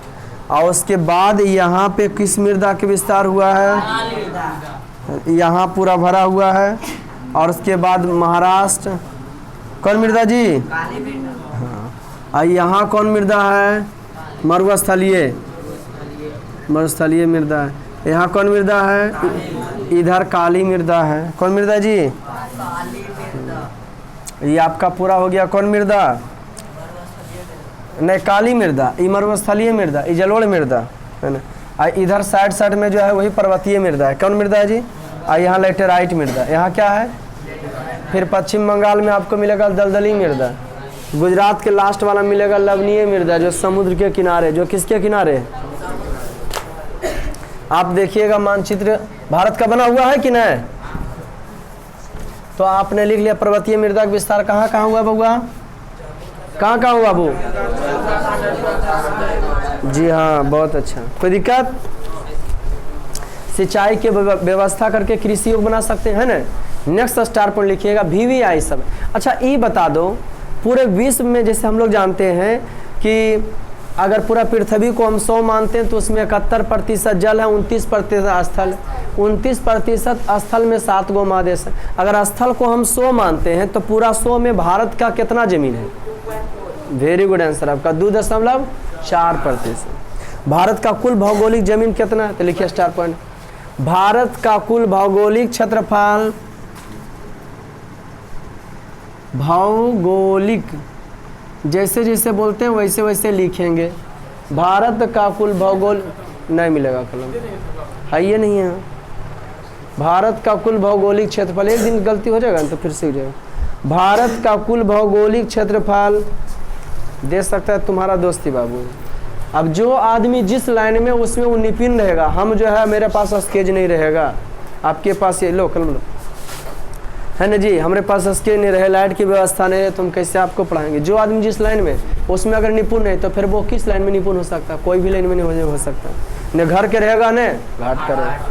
और उसके बाद यहाँ पे किस मृदा के विस्तार हुआ है? यहाँ पूरा भरा हुआ है। और उसके बाद महाराष्ट्र कौन मृदा जी? हाँ। और यहाँ कौन मृदा है? मरुस्थलीय मृदा है। यहाँ कौन मृदा है? इधर काली मृदा है। कौन मृदा जी? ये आपका पूरा हो गया कौन मृदा? नहीं, काली मृदा। ये मरुस्थलीय मृदा, ये जलोढ़ मृदा है ना। और इधर साइड में जो है वही पर्वतीय मृदा है। कौन मृदा है जी? और यहाँ लैटेराइट मृदा। यहाँ क्या है? फिर पश्चिम बंगाल में आपको मिलेगा दलदली मृदा। गुजरात के लास्ट वाला मिलेगा लवणीय मृदा, जो समुद्र के किनारे, जो किसके किनारे? आप देखिएगा मानचित्र भारत का बना हुआ है कि नहीं? तो आपने लिख लिया पर्वतीय मृदा का विस्तार कहाँ कहाँ हुआ बउआ? कहाँ कहाँ हुआ बाबू? जी हाँ, बहुत अच्छा। कोई दिक्कत? सिंचाई की व्यवस्था करके कृषि योग बना सकते हैं ना। नेक्स्ट स्टार पर लिखिएगा VVI सब। अच्छा ये बता दो, पूरे विश्व में जैसे हम लोग जानते हैं कि अगर पूरा पृथ्वी को हम 100 मानते हैं तो उसमें 71% जल है, 29% स्थल। 29% स्थल में 7 गो महादेश है। अगर स्थल को हम 100 मानते हैं तो पूरा 100 में भारत का कितना जमीन है? वेरी गुड आंसर आपका 2.4%। भारत का कुल भौगोलिक जमीन कितना है? तो लिखिए स्टार पॉइंट। भारत का कुल भौगोलिक क्षेत्रफल, भौगोलिक जैसे जैसे बोलते हैं वैसे वैसे लिखेंगे। भारत का कुल भौगोल नहीं मिलेगा कलम, है ये नहीं है। भारत का कुल भौगोलिक क्षेत्रफल, एक दिन गलती हो जाएगा तो फिर से हो जाएगा। भारत का कुल भौगोलिक क्षेत्रफल दे सकता है तुम्हारा दोस्ती बाबू। अब जो आदमी जिस लाइन में उसमें वो निपुण रहेगा। हम जो है मेरे पास स्केच नहीं रहेगा, आपके पास ये लो कलम लो है ना जी, हमारे पास स्केच नहीं रहे, लाइट की व्यवस्था नहीं है, तो हम कैसे आपको पढ़ाएंगे। जो आदमी जिस लाइन में उसमें अगर निपुण नहीं तो फिर वो किस लाइन में निपुण हो सकता? कोई भी लाइन में नहीं हो सकता। न घर के रहेगा न घाट का रहेगा।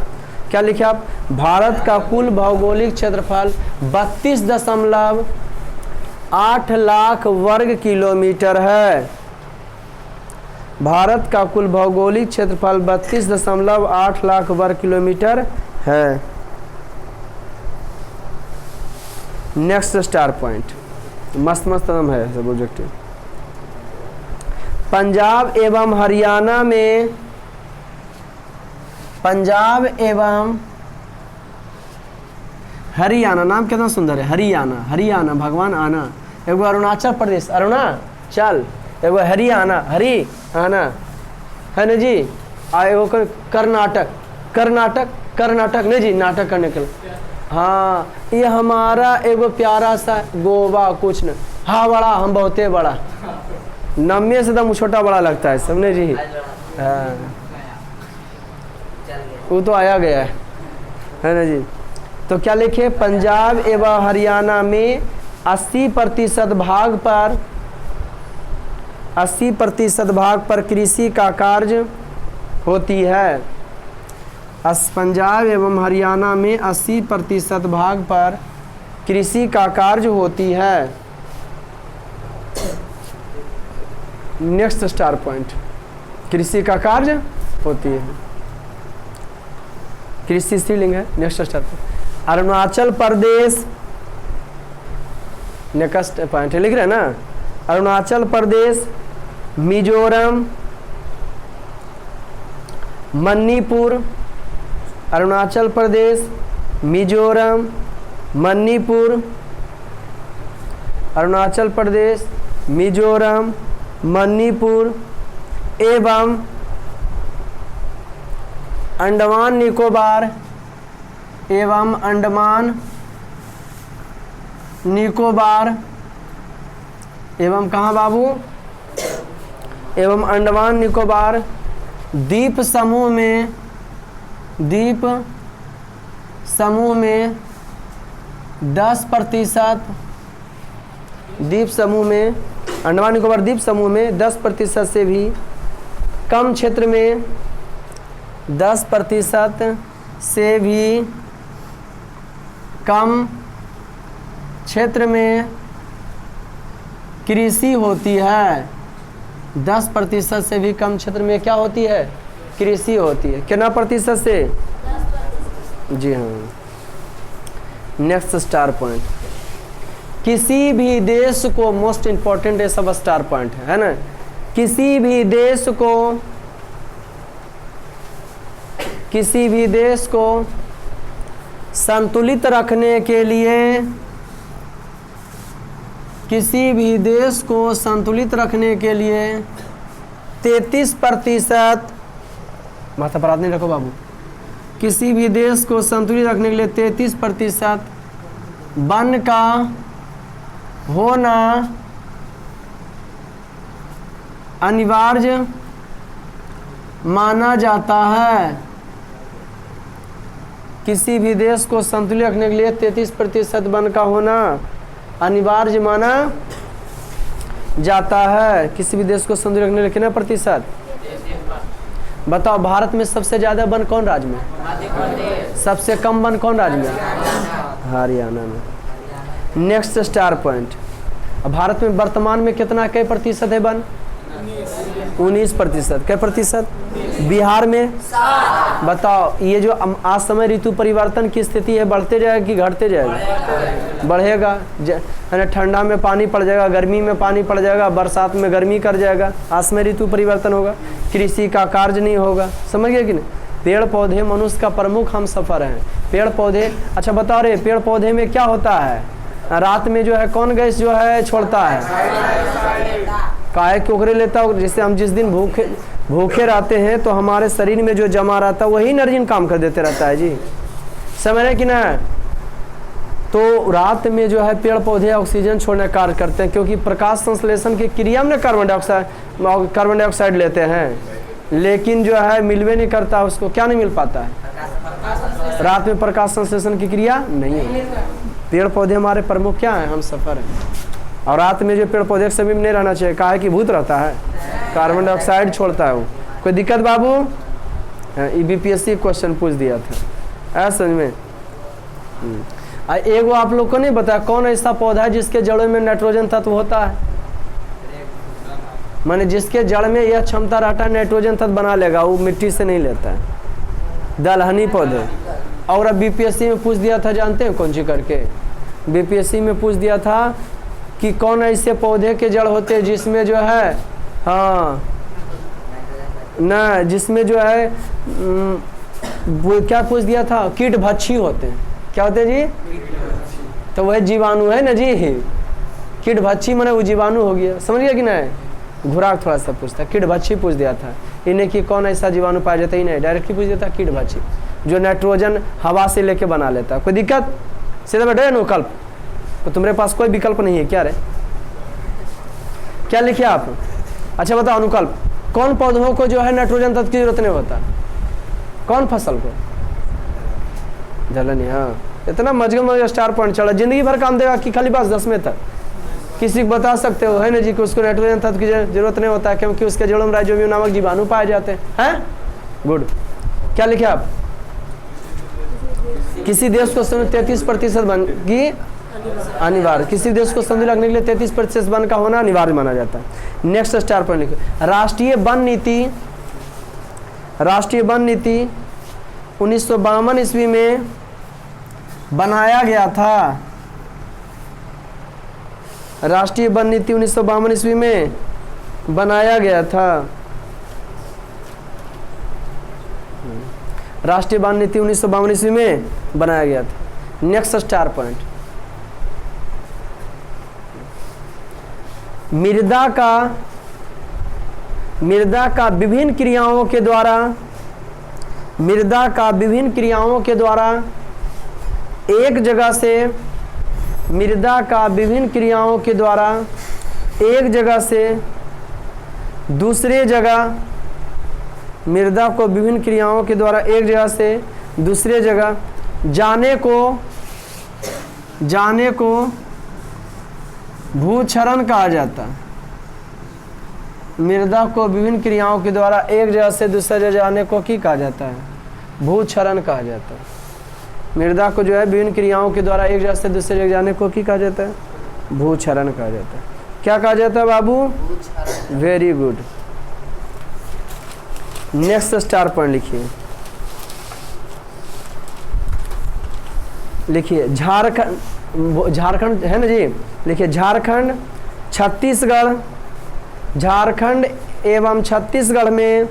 क्या लिखे आप? भारत का कुल भौगोलिक क्षेत्रफल 32.8 लाख वर्ग किलोमीटर है। भारत का कुल भौगोलिक क्षेत्रफल 32.8 लाख वर्ग किलोमीटर है। नेक्स्ट स्टार पॉइंट, मस्त मस्त नाम है सब ऑब्जेक्टिव। पंजाब एवं हरियाणा में, पंजाब एवं हरियाणा, नाम कितना सुंदर है, हरियाणा। हरियाणा भगवान आना। एगो अरुणाचल प्रदेश, अरुणाचल, एगो हरियाणा, हरियाणा है ना जी। एगो कर्नाटक, कर्नाटक, कर्नाटक नहीं जी, नाटक करने के लिए। हाँ, ये हमारा एगो प्यारा सा गोवा कुछ न, हाँ बड़ा, हम बहुते बड़ा, नम्य से एकदम छोटा बड़ा लगता है सबने जी। हाँ वो तो आया गया है ना जी। तो क्या लिखे? पंजाब एवं हरियाणा में 80% भाग पर, 80% भाग पर कृषि का कार्य होती है। पंजाब एवं हरियाणा में 80% भाग पर कृषि का कार्य होती है। नेक्स्ट स्टार पॉइंट, कृषि का कार्य होती है, कृषि स्त्रीलिंग है। Next star point, Arunachal Pradesh. Next point लिख रहे हैं ना, अरुणाचल प्रदेश, मिजोरम, मणिपुर। अरुणाचल प्रदेश, मिजोरम, मणिपुर। अरुणाचल प्रदेश, मिजोरम, मणिपुर एवं अंडमान निकोबार, एवं अंडमान निकोबार, एवं कहाँ बाबू? एवं अंडमान निकोबार द्वीप समूह में, द्वीप समूह में 10%, द्वीप समूह में, अंडमान निकोबार द्वीप समूह में 10% से भी कम क्षेत्र में, 10% से भी कम क्षेत्र में कृषि होती है। 10% से भी कम क्षेत्र में क्या होती है? कृषि होती है। कितना प्रतिशत से? जी हाँ। नेक्स्ट स्टार पॉइंट, किसी भी देश को, मोस्ट इंपॉर्टेंट है सब स्टार पॉइंट है ना। किसी भी देश को, किसी भी देश को संतुलित रखने के लिए, किसी भी देश को संतुलित रखने के लिए 33%, माथा पर हाथ नहीं रखो बाबू, किसी भी देश को संतुलित रखने के लिए 33% वन का होना अनिवार्य माना जाता है। किसी भी देश को संतुलित रखने के लिए 33% वन का होना अनिवार्य माना जाता है। किसी भी देश को संतुलित रखने के लिए कितना प्रतिशत? बताओ, भारत में सबसे ज्यादा वन कौन राज्य में? सबसे कम वन कौन राज्य में? हरियाणा में। नेक्स्ट स्टार पॉइंट, अब भारत में वर्तमान में कितना कई प्रतिशत है वन? 19%। क्या प्रतिशत? बिहार में बताओ, ये जो आज समय ऋतु परिवर्तन की स्थिति है, बढ़ते जाएगा कि घटते जाएगा? बढ़ेगा। है ना, ठंडा में पानी पड़ जाएगा, गर्मी में पानी पड़ जाएगा, बरसात में गर्मी कर जाएगा, आज समय ऋतु परिवर्तन होगा, कृषि का कार्य नहीं होगा। समझ गए कि नहीं? पेड़ पौधे मनुष्य का प्रमुख हम सफ़र हैं। पेड़ पौधे, अच्छा बताओ रे, पेड़ पौधे में क्या होता है? रात में जो है कौन गैस जो है छोड़ता है? काहे कोकरे लेता हो। जिससे हम जिस दिन भूखे रहते हैं तो हमारे शरीर में जो जमा रहता है वही एनर्जी काम कर देते रहता है जी। समझ रहे कि ना? तो रात में जो है पेड़ पौधे ऑक्सीजन छोड़ने कार्य करते हैं, क्योंकि प्रकाश संश्लेषण की क्रिया में कार्बन डाइऑक्साइड लेते हैं, लेकिन जो है मिलवे नहीं करता, उसको क्या नहीं मिल पाता है? रात में प्रकाश संश्लेषण की क्रिया नहीं है। पेड़ पौधे हमारे प्रमुख क्या हैं? हम सफ़र हैं। और रात में जो पेड़ पौधे के समीप नहीं रहना चाहिए, काहे कि भूत रहता है, कार्बन डाइऑक्साइड छोड़ता है वो। कोई दिक्कत बाबू? बीपीएससी क्वेश्चन पूछ दिया था, ऐसा समझ में। एगो आप लोग को नहीं बताया कौन ऐसा पौधा है जिसके जड़ों में नाइट्रोजन तत्व होता है? माने जिसके जड़ में यह क्षमता रहता है नाइट्रोजन तत्व बना लेगा, वो मिट्टी से नहीं लेता है। दलहनी पौधे। और अब बीपीएससी में पूछ दिया था, जानते हैं कौन सी करके? बीपीएससी में पूछ दिया था कि कौन ऐसे पौधे के जड़ होते हैं जिसमें जो है, हाँ ना, जिसमें जो है वो क्या पूछ दिया था? कीट भक्षी होते हैं। क्या होते हैं जी? तो वह जीवाणु है ना जी। कीट भक्षी माने वो जीवाणु हो गया। समझ गया कि नहीं? घुराक थोड़ा सा पूछता, कीट भक्षी पूछ दिया था इन्हें कि कौन ऐसा जीवाणु पाया जाता है? नहीं, डायरेक्टली पूछ दिया था कीट भक्षी, जो नाइट्रोजन हवा से लेके बना लेता है। कोई दिक्कत? सीधा बैठे अनुकल्प, तो तुम्हारे पास कोई विकल्प नहीं है क्या रे? क्या लिखे आप? अच्छा बताओ अनुकल्प, कौन पौधों को जो है नाइट्रोजन तत्व की जरूरत नहीं होता? कौन फसल को? दलहनी। हाँ, इतना मजगम स्टार पॉइंट चला, जिंदगी भर काम देगा कि खाली बस 10वें तक? किसी को बता सकते हो है ना जी कि उसको नाइट्रोजन तत्व की जरूरत नहीं होता है, क्योंकि उसके जड़ों में राइजोबियम नामक जीवाणु पाए जाते हैं। गुड। क्या लिखे आप? किसी देश को 33% वन की अनिवार्य, किसी देश को संधि लगने के लिए 33% वन का होना अनिवार्य माना जाता है। नेक्स्ट स्टार पॉइंट लिखो, राष्ट्रीय वन नीति 1952 ईस्वी में बनाया गया था। राष्ट्रीय वन नीति 1952 ईस्वी में बनाया गया था। राष्ट्रीय वन नीति 1952 ईस्वी में बनाया गया था। नेक्स्ट स्टार पॉइंट, मृदा का विभिन्न क्रियाओं के द्वारा एक जगह से दूसरे जगह जाने को भूक्षरण कहा जाता है। मृदा को विभिन्न क्रियाओं के द्वारा एक जगह से दूसरे जगह जाने को क्या कहा जाता है? भूक्षरण कहा जाता है। मृदा को जो है विभिन्न क्रियाओं के द्वारा एक जगह से दूसरे जगह जाने को क्या कहा जाता है? भूक्षरण कहा जाता है। क्या कहा जाता है बाबू? Very good. Next star point लिखिए झारखंड है ना जी। लिखिए झारखंड एवं छत्तीसगढ़ में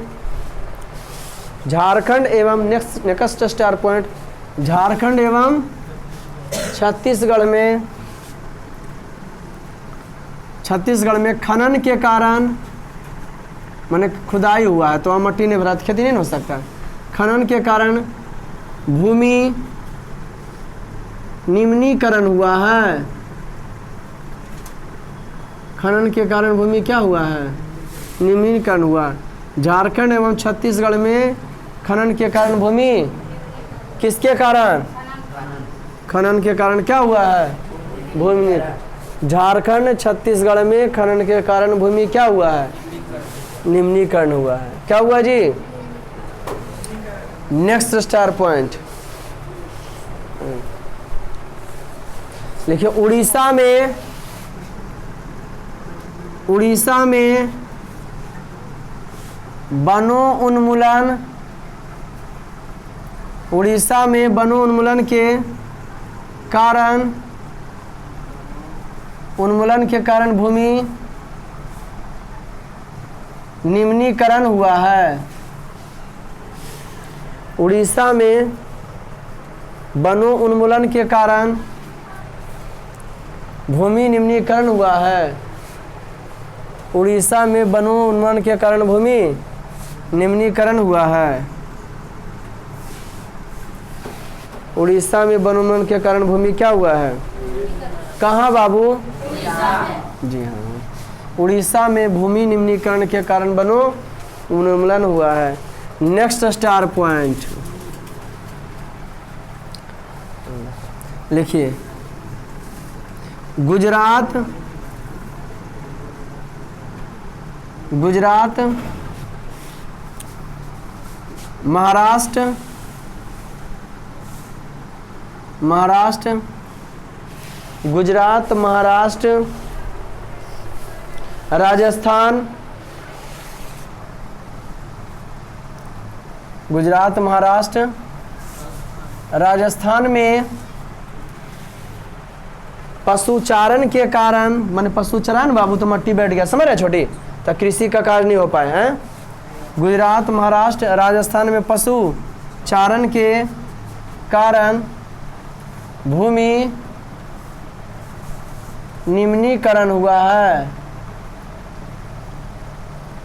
नेक्स्ट स्टार पॉइंट, झारखंड एवं छत्तीसगढ़ में खनन के कारण, माने खुदाई हुआ है तो मट्टी ने भरा, खेती नहीं हो सकता। खनन के कारण भूमि निम्नीकरण हुआ है। खनन के कारण भूमि क्या हुआ है? निम्नीकरण हुआ। झारखंड एवं छत्तीसगढ़ में खनन के कारण भूमि, किसके कारण? खनन के कारण क्या हुआ है? भूमि। झारखंड छत्तीसगढ़ में खनन के कारण भूमि क्या हुआ है? निम्नीकरण हुआ है। क्या हुआ जी? नेक्स्ट स्टार पॉइंट लिखिए, उड़ीसा में वनोन्मूलन, उड़ीसा में वनोन्मूलन के कारण, उन्मूलन के कारण भूमि निम्नीकरण हुआ है। उड़ीसा में वनों उन्मूलन के कारण भूमि निम्नीकरण हुआ है। उड़ीसा में वनों उन्मूलन के कारण भूमि निम्नीकरण हुआ है। उड़ीसा में वनोन्मूलन के कारण भूमि क्या हुआ है? कहाँ बाबू? जी हाँ, उड़ीसा में भूमि निम्नीकरण के कारण वनों उन्मूलन हुआ है। नेक्स्ट स्टार पॉइंट लिखिए, गुजरात, गुजरात, महाराष्ट्र, महाराष्ट्र, गुजरात, महाराष्ट्र, राजस्थान, गुजरात, महाराष्ट्र, राजस्थान में पशुचारण के कारण, माने पशुचारण बाबू तो मट्टी बैठ गया, समझ रहे छोटी, तो कृषि का कार्य नहीं हो पाए हैं। गुजरात, महाराष्ट्र, राजस्थान में पशुचारण के कारण भूमि निम्नीकरण हुआ है।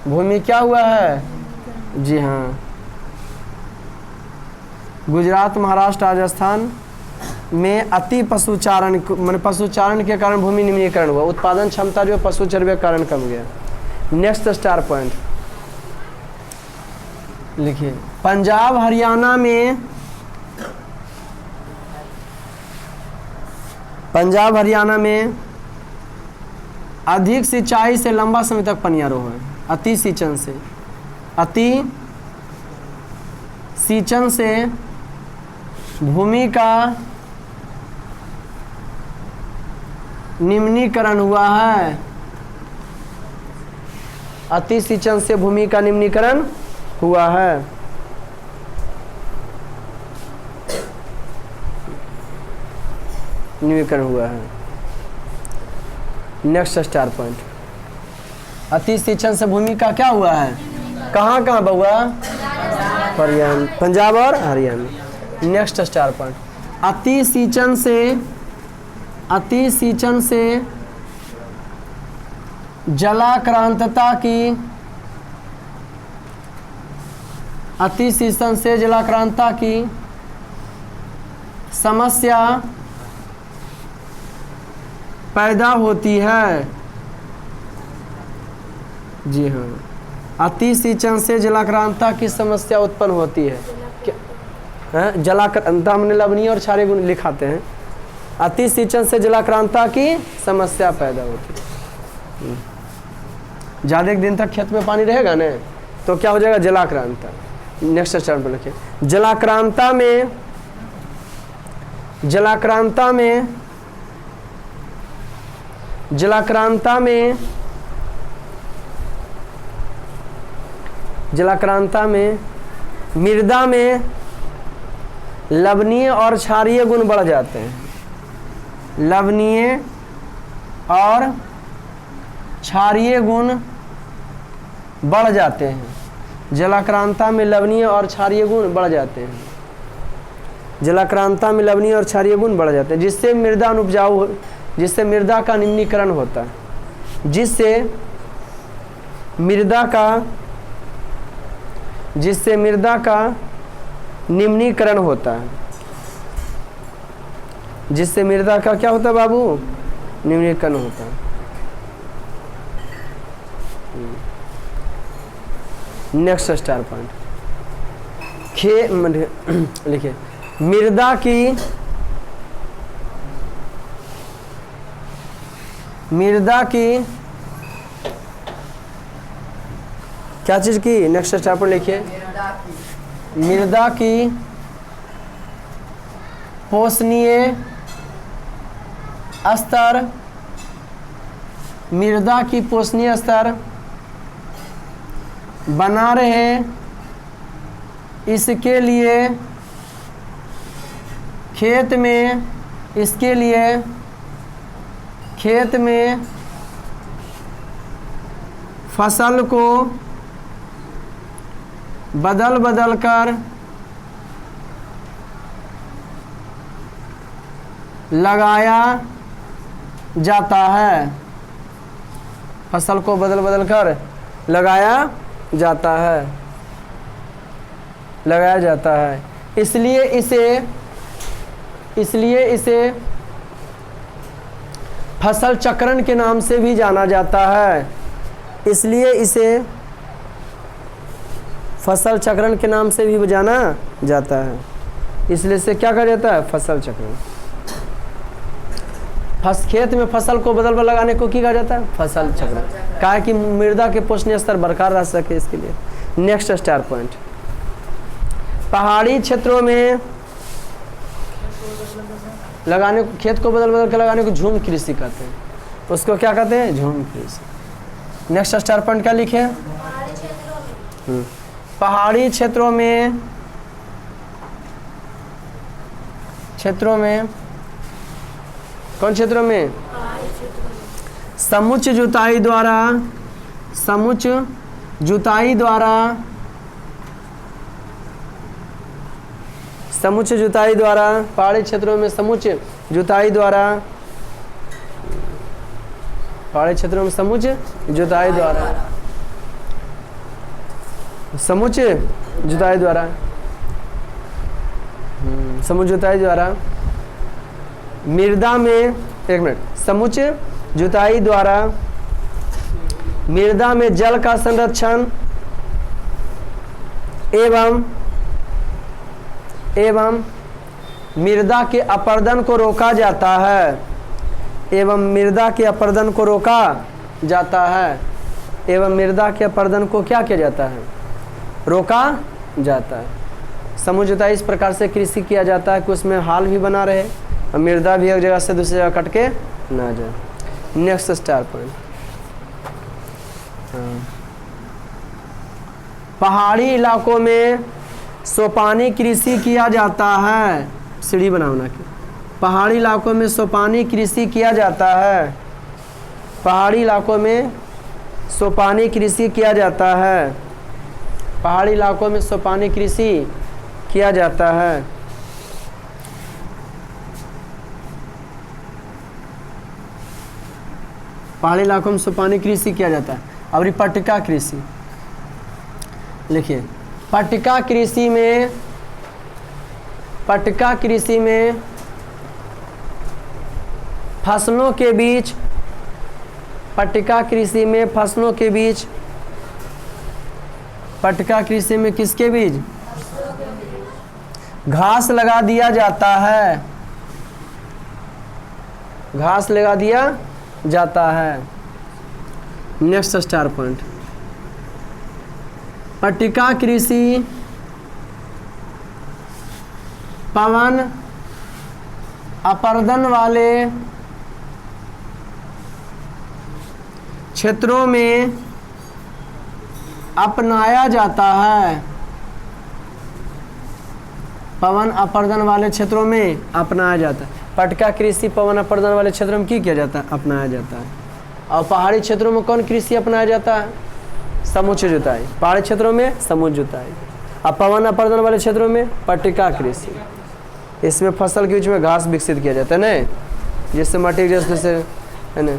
भूमि क्या हुआ है? जी हाँ, गुजरात, महाराष्ट्र, राजस्थान में अति पशुचारण, माने पशुचारण के कारण भूमि निम्नीकरण हुआ। उत्पादन क्षमता जो पशुचर्या के कारण कम गया। नेक्स्ट स्टार पॉइंट लिखिए, पंजाब, हरियाणा में, पंजाब हरियाणा में अधिक सिंचाई से लंबा समय तक पनियारोहण, अति सिंचन से, अति सिंचन से भूमि का निम्नीकरण हुआ है। अति सिंचन से भूमि का निम्नीकरण हुआ है। निम्नीकरण हुआ है। नेक्स्ट स्टार पॉइंट, अति सिंचन से भूमि का क्या हुआ है? कहाँ कहाँ बउआ? हरियाणा, पंजाब और हरियाणा। नेक्स्ट स्टार पॉइंट, अति सिंचन से, अति सिंचन से जलाक्रांतता की, अति सिंचन से जलाक्रांतता की समस्या पैदा होती है। जी हाँ, अति सिंचन से जलाक्रांतता की समस्या उत्पन्न होती है। क्या जलाक्रांतता हमने लवणीय और क्षारीय गुण लिखाते हैं। अति सिंचन से जलाक्रांतता की समस्या पैदा होती है। ज़्यादा दिन तक खेत में पानी रहेगा ना तो क्या हो जाएगा? जलाक्रांतता। नेक्स्ट चरण पर लिखिए, जलाक्रांतता में, जलाक्रांतता में, जलाक्रांतता में, जलाक्रांतता में मृदा में लवणीय और क्षारीय गुण बढ़ जाते हैं। लवणीय और क्षारीय गुण बढ़ जाते हैं। जलाक्रांतता में लवणीय और क्षारीय गुण बढ़ जाते हैं। जलाक्रांतता में लवणीय और क्षारीय गुण बढ़ जाते हैं, जिससे मृदा अनुपजाऊ, जिससे मृदा का निम्नीकरण होता है। जिससे मृदा का, जिससे मृदा का निम्नीकरण होता है। जिससे मृदा का क्या होता है बाबू? निम्नीकरण होता है। नेक्स्ट स्टार पॉइंट, लिखिए, मृदा की, मृदा की क्या चीज की? नेक्स्ट स्टार पर लिखिए, मृदा की पोषणीय स्तर मृदा की पोषणीय स्तर बना रहे, इसके लिए खेत में फसल को बदल बदल कर लगाया जाता है। फसल को बदल बदल कर लगाया जाता है। इसलिए इसे फसल चक्रण के नाम से भी जाना जाता है। इसलिए इसे फसल चक्रण के नाम से भी जाना जाता है। इसलिए इसे क्या कहा जाता है? फसल चक्रण। खेत में फसल को बदल बदल लगाने को क्या कहा जाता है? फसल चक्रण। कहा कि मृदा के पोषणीय स्तर बरकरार रह सके इसके लिए। नेक्स्ट स्टार पॉइंट, पहाड़ी क्षेत्रों में लगाने को, खेत को बदल बदल कर लगाने को झूम कृषि कहते हैं। उसको क्या कहते हैं? झूम कृषि। नेक्स्ट स्टार पॉइंट क्या लिखे? पहाड़ी क्षेत्रों में कौन क्षेत्रों में? समुच्च जुताई द्वारा पहाड़ी क्षेत्रों में समुच्च जुताई द्वारा मृदा में जल का संरक्षण एवं मृदा के अपरदन को रोका जाता है। एवं मृदा के अपरदन को क्या किया जाता है? रोका जाता है। समूह जुताई इस प्रकार से कृषि किया जाता है कि उसमें हाल भी बना रहे और मृदा भी एक जगह से दूसरी जगह कट के ना जाए। नेक्स्ट स्टार पॉइंट, पहाड़ी इलाकों में सोपानी कृषि किया जाता है। सीढ़ी बना के पहाड़ी इलाकों में सोपानी कृषि किया जाता है। पहाड़ी इलाकों में सोपानी कृषि किया जाता है। पहाड़ी इलाकों में सोपानी कृषि किया जाता है। पहाड़ी इलाकों में सोपानी कृषि किया जाता है। अब पट्टिका कृषि लिखिए। पट्टिका कृषि में फसलों के बीच पट्टिका कृषि में किसके बीच? घास लगा दिया जाता है। घास लगा दिया जाता है। नेक्स्ट स्टार पॉइंट, पट्टिका कृषि पवन अपर्दन वाले क्षेत्रों में अपनाया जाता है। पवन अपर्दन वाले क्षेत्रों में अपनाया जाता है। पट्टिका कृषि पवन अपर्दन वाले क्षेत्रों में किया जाता है? अपनाया जाता है। और पहाड़ी क्षेत्रों में कौन कृषि अपनाया जाता है? समुच्च जुताई। पहाड़ी क्षेत्रों में समुच्च जुताई और पवन अपर्दन वाले क्षेत्रों में पट्टिका कृषि। इसमें फसल के बीच में घास विकसित किया जाता है ना, जिससे मट्टी जैसे है ना।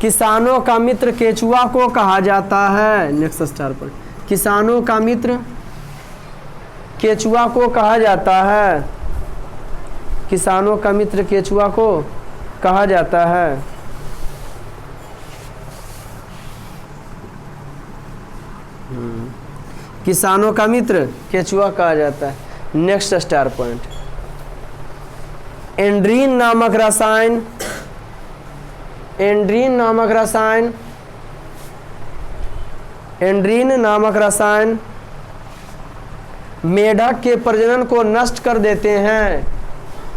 किसानों का मित्र केचुआ को कहा जाता है। नेक्स्ट स्टार पर, किसानों का मित्र केचुआ को कहा जाता है। किसानों का मित्र केचुआ को कहा जाता है। किसानों का मित्र केचुआ कहा जाता है। नेक्स्ट स्टार पॉइंट, एंड्रीन नामक रसायन मेढक के प्रजनन को नष्ट कर देते हैं।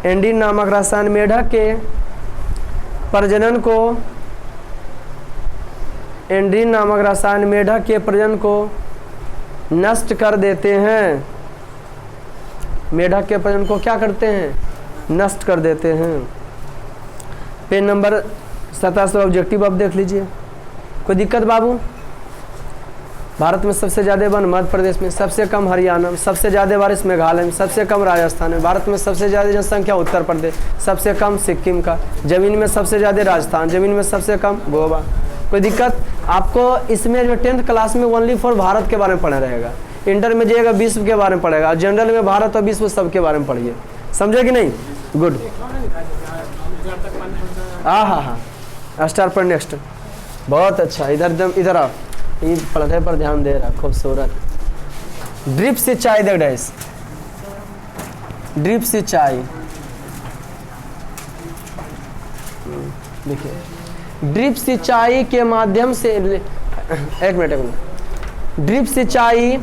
एंड्रीन नामक रसायन मेढक के प्रजनन को एंड्रीन नामक रसायन मेढक के प्रजनन को नष्ट कर देते हैं। मेढक के प्रजनन को क्या करते हैं? नष्ट कर देते हैं। पेज नंबर 27 ऑब्जेक्टिव अब देख लीजिए। कोई दिक्कत बाबू? भारत में सबसे ज़्यादा वन मध्य प्रदेश में, सबसे कम हरियाणा में, सबसे ज़्यादा बारिश मेघालय में, सबसे कम राजस्थान में, भारत में सबसे ज़्यादा जनसंख्या उत्तर प्रदेश, सबसे कम सिक्किम का, ज़मीन में सबसे ज़्यादा राजस्थान, ज़मीन में सबसे कम गोवा। कोई दिक्कत? आपको इसमें जो 10th क्लास में ओनली फॉर भारत के बारे में पढ़ा रहेगा, इंटर में जाइएगा विश्व के बारे में पढ़ेगा, जनरल में भारत और विश्व सब के बारे में पढ़िए। समझे कि नहीं? गुड। हाँ, स्टार पर नेक्स्ट, बहुत अच्छा। इधर आओ, ये पढ़ने पर ध्यान दे रहा, खूबसूरत। ड्रिप सिंचाई देख डैश, ड्रिप सिंचाई देखिए, ड्रिप सिंचाई के माध्यम से, एक मिनट, ड्रिप सिंचाई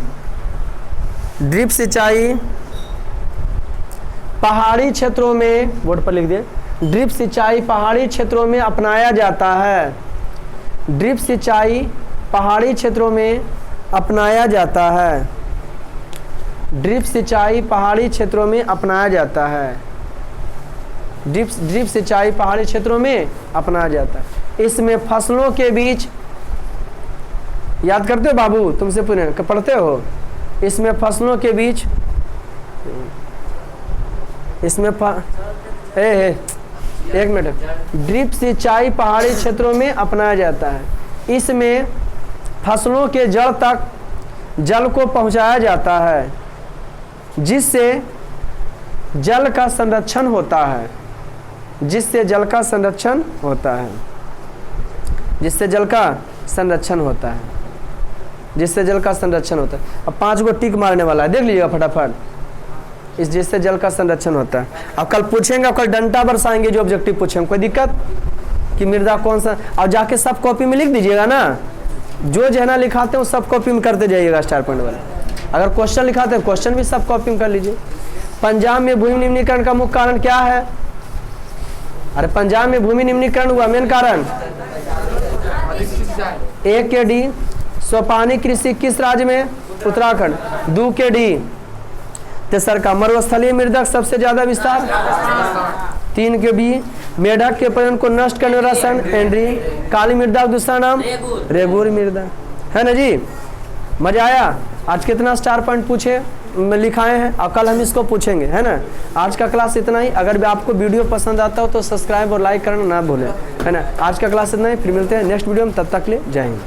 पहाड़ी क्षेत्रों में, बोर्ड पर लिख दिए, ड्रिप सिंचाई पहाड़ी क्षेत्रों में अपनाया जाता है। ड्रिप सिंचाई पहाड़ी क्षेत्रों में अपनाया जाता है। ड्रिप सिंचाई पहाड़ी क्षेत्रों में अपनाया जाता है। ड्रिप सिंचाई पहाड़ी क्षेत्रों में अपनाया जाता है। इसमें फसलों के बीच, याद करते हो बाबू? तुमसे पूछे, पढ़ते हो? इसमें फसलों के बीच, इसमें एक मिनट, ड्रिप सिंचाई पहाड़ी क्षेत्रों में अपनाया जाता है। इसमें फसलों के जड़ तक जल को पहुंचाया जाता है, जिससे जल का संरक्षण होता है। जिससे जल का संरक्षण होता है। जिससे जल का संरक्षण होता है। जिससे जल का संरक्षण होता है। अब 5 गो टिक मारने वाला है, देख लीजिएगा फटाफट। इस जिससे जल का संरक्षण होता है। अब कल पूछेंगे, अब कल डंडा बरसाएंगे जो ऑब्जेक्टिव पूछेंगे। कोई दिक्कत कि मृदा कौन सा, और जाके सब कॉपी में लिख दीजिएगा ना, जो जहना लिखाते हैं वो सब कॉपी में करते जाइएगा स्टार पॉइंट वाले। अगर क्वेश्चन लिखाते हैं क्वेश्चन भी सब कॉपी में कर लीजिए। पंजाब में भूमि निम्नीकरण का मुख्य कारण क्या है? अरे पंजाब में भूमि निम्नीकरण हुआ, मेन कारण 1 के डी सोपानी कृषि किस राज्य में? उत्तराखंड। 2 के डी तेसर का मरुस्थलीय मृदा सबसे ज्यादा विस्तार। 3 के बी मेढक के प्रजनन को नष्ट करने वाला रसायन एंड्रीन। काली मृदा का दूसरा नाम रेगुर मृदा, है ना जी? मजा आया? आज कितना स्टार पॉइंट पूछे लिखाए हैं, और कल हम इसको पूछेंगे, है ना? आज का क्लास इतना ही। अगर आपको वीडियो पसंद आता हो तो सब्सक्राइब और लाइक करना ना भूलें, है ना? आज का क्लास इतना ही, फिर मिलते हैं नेक्स्ट वीडियो में, तब तक के लिए जय हिंद।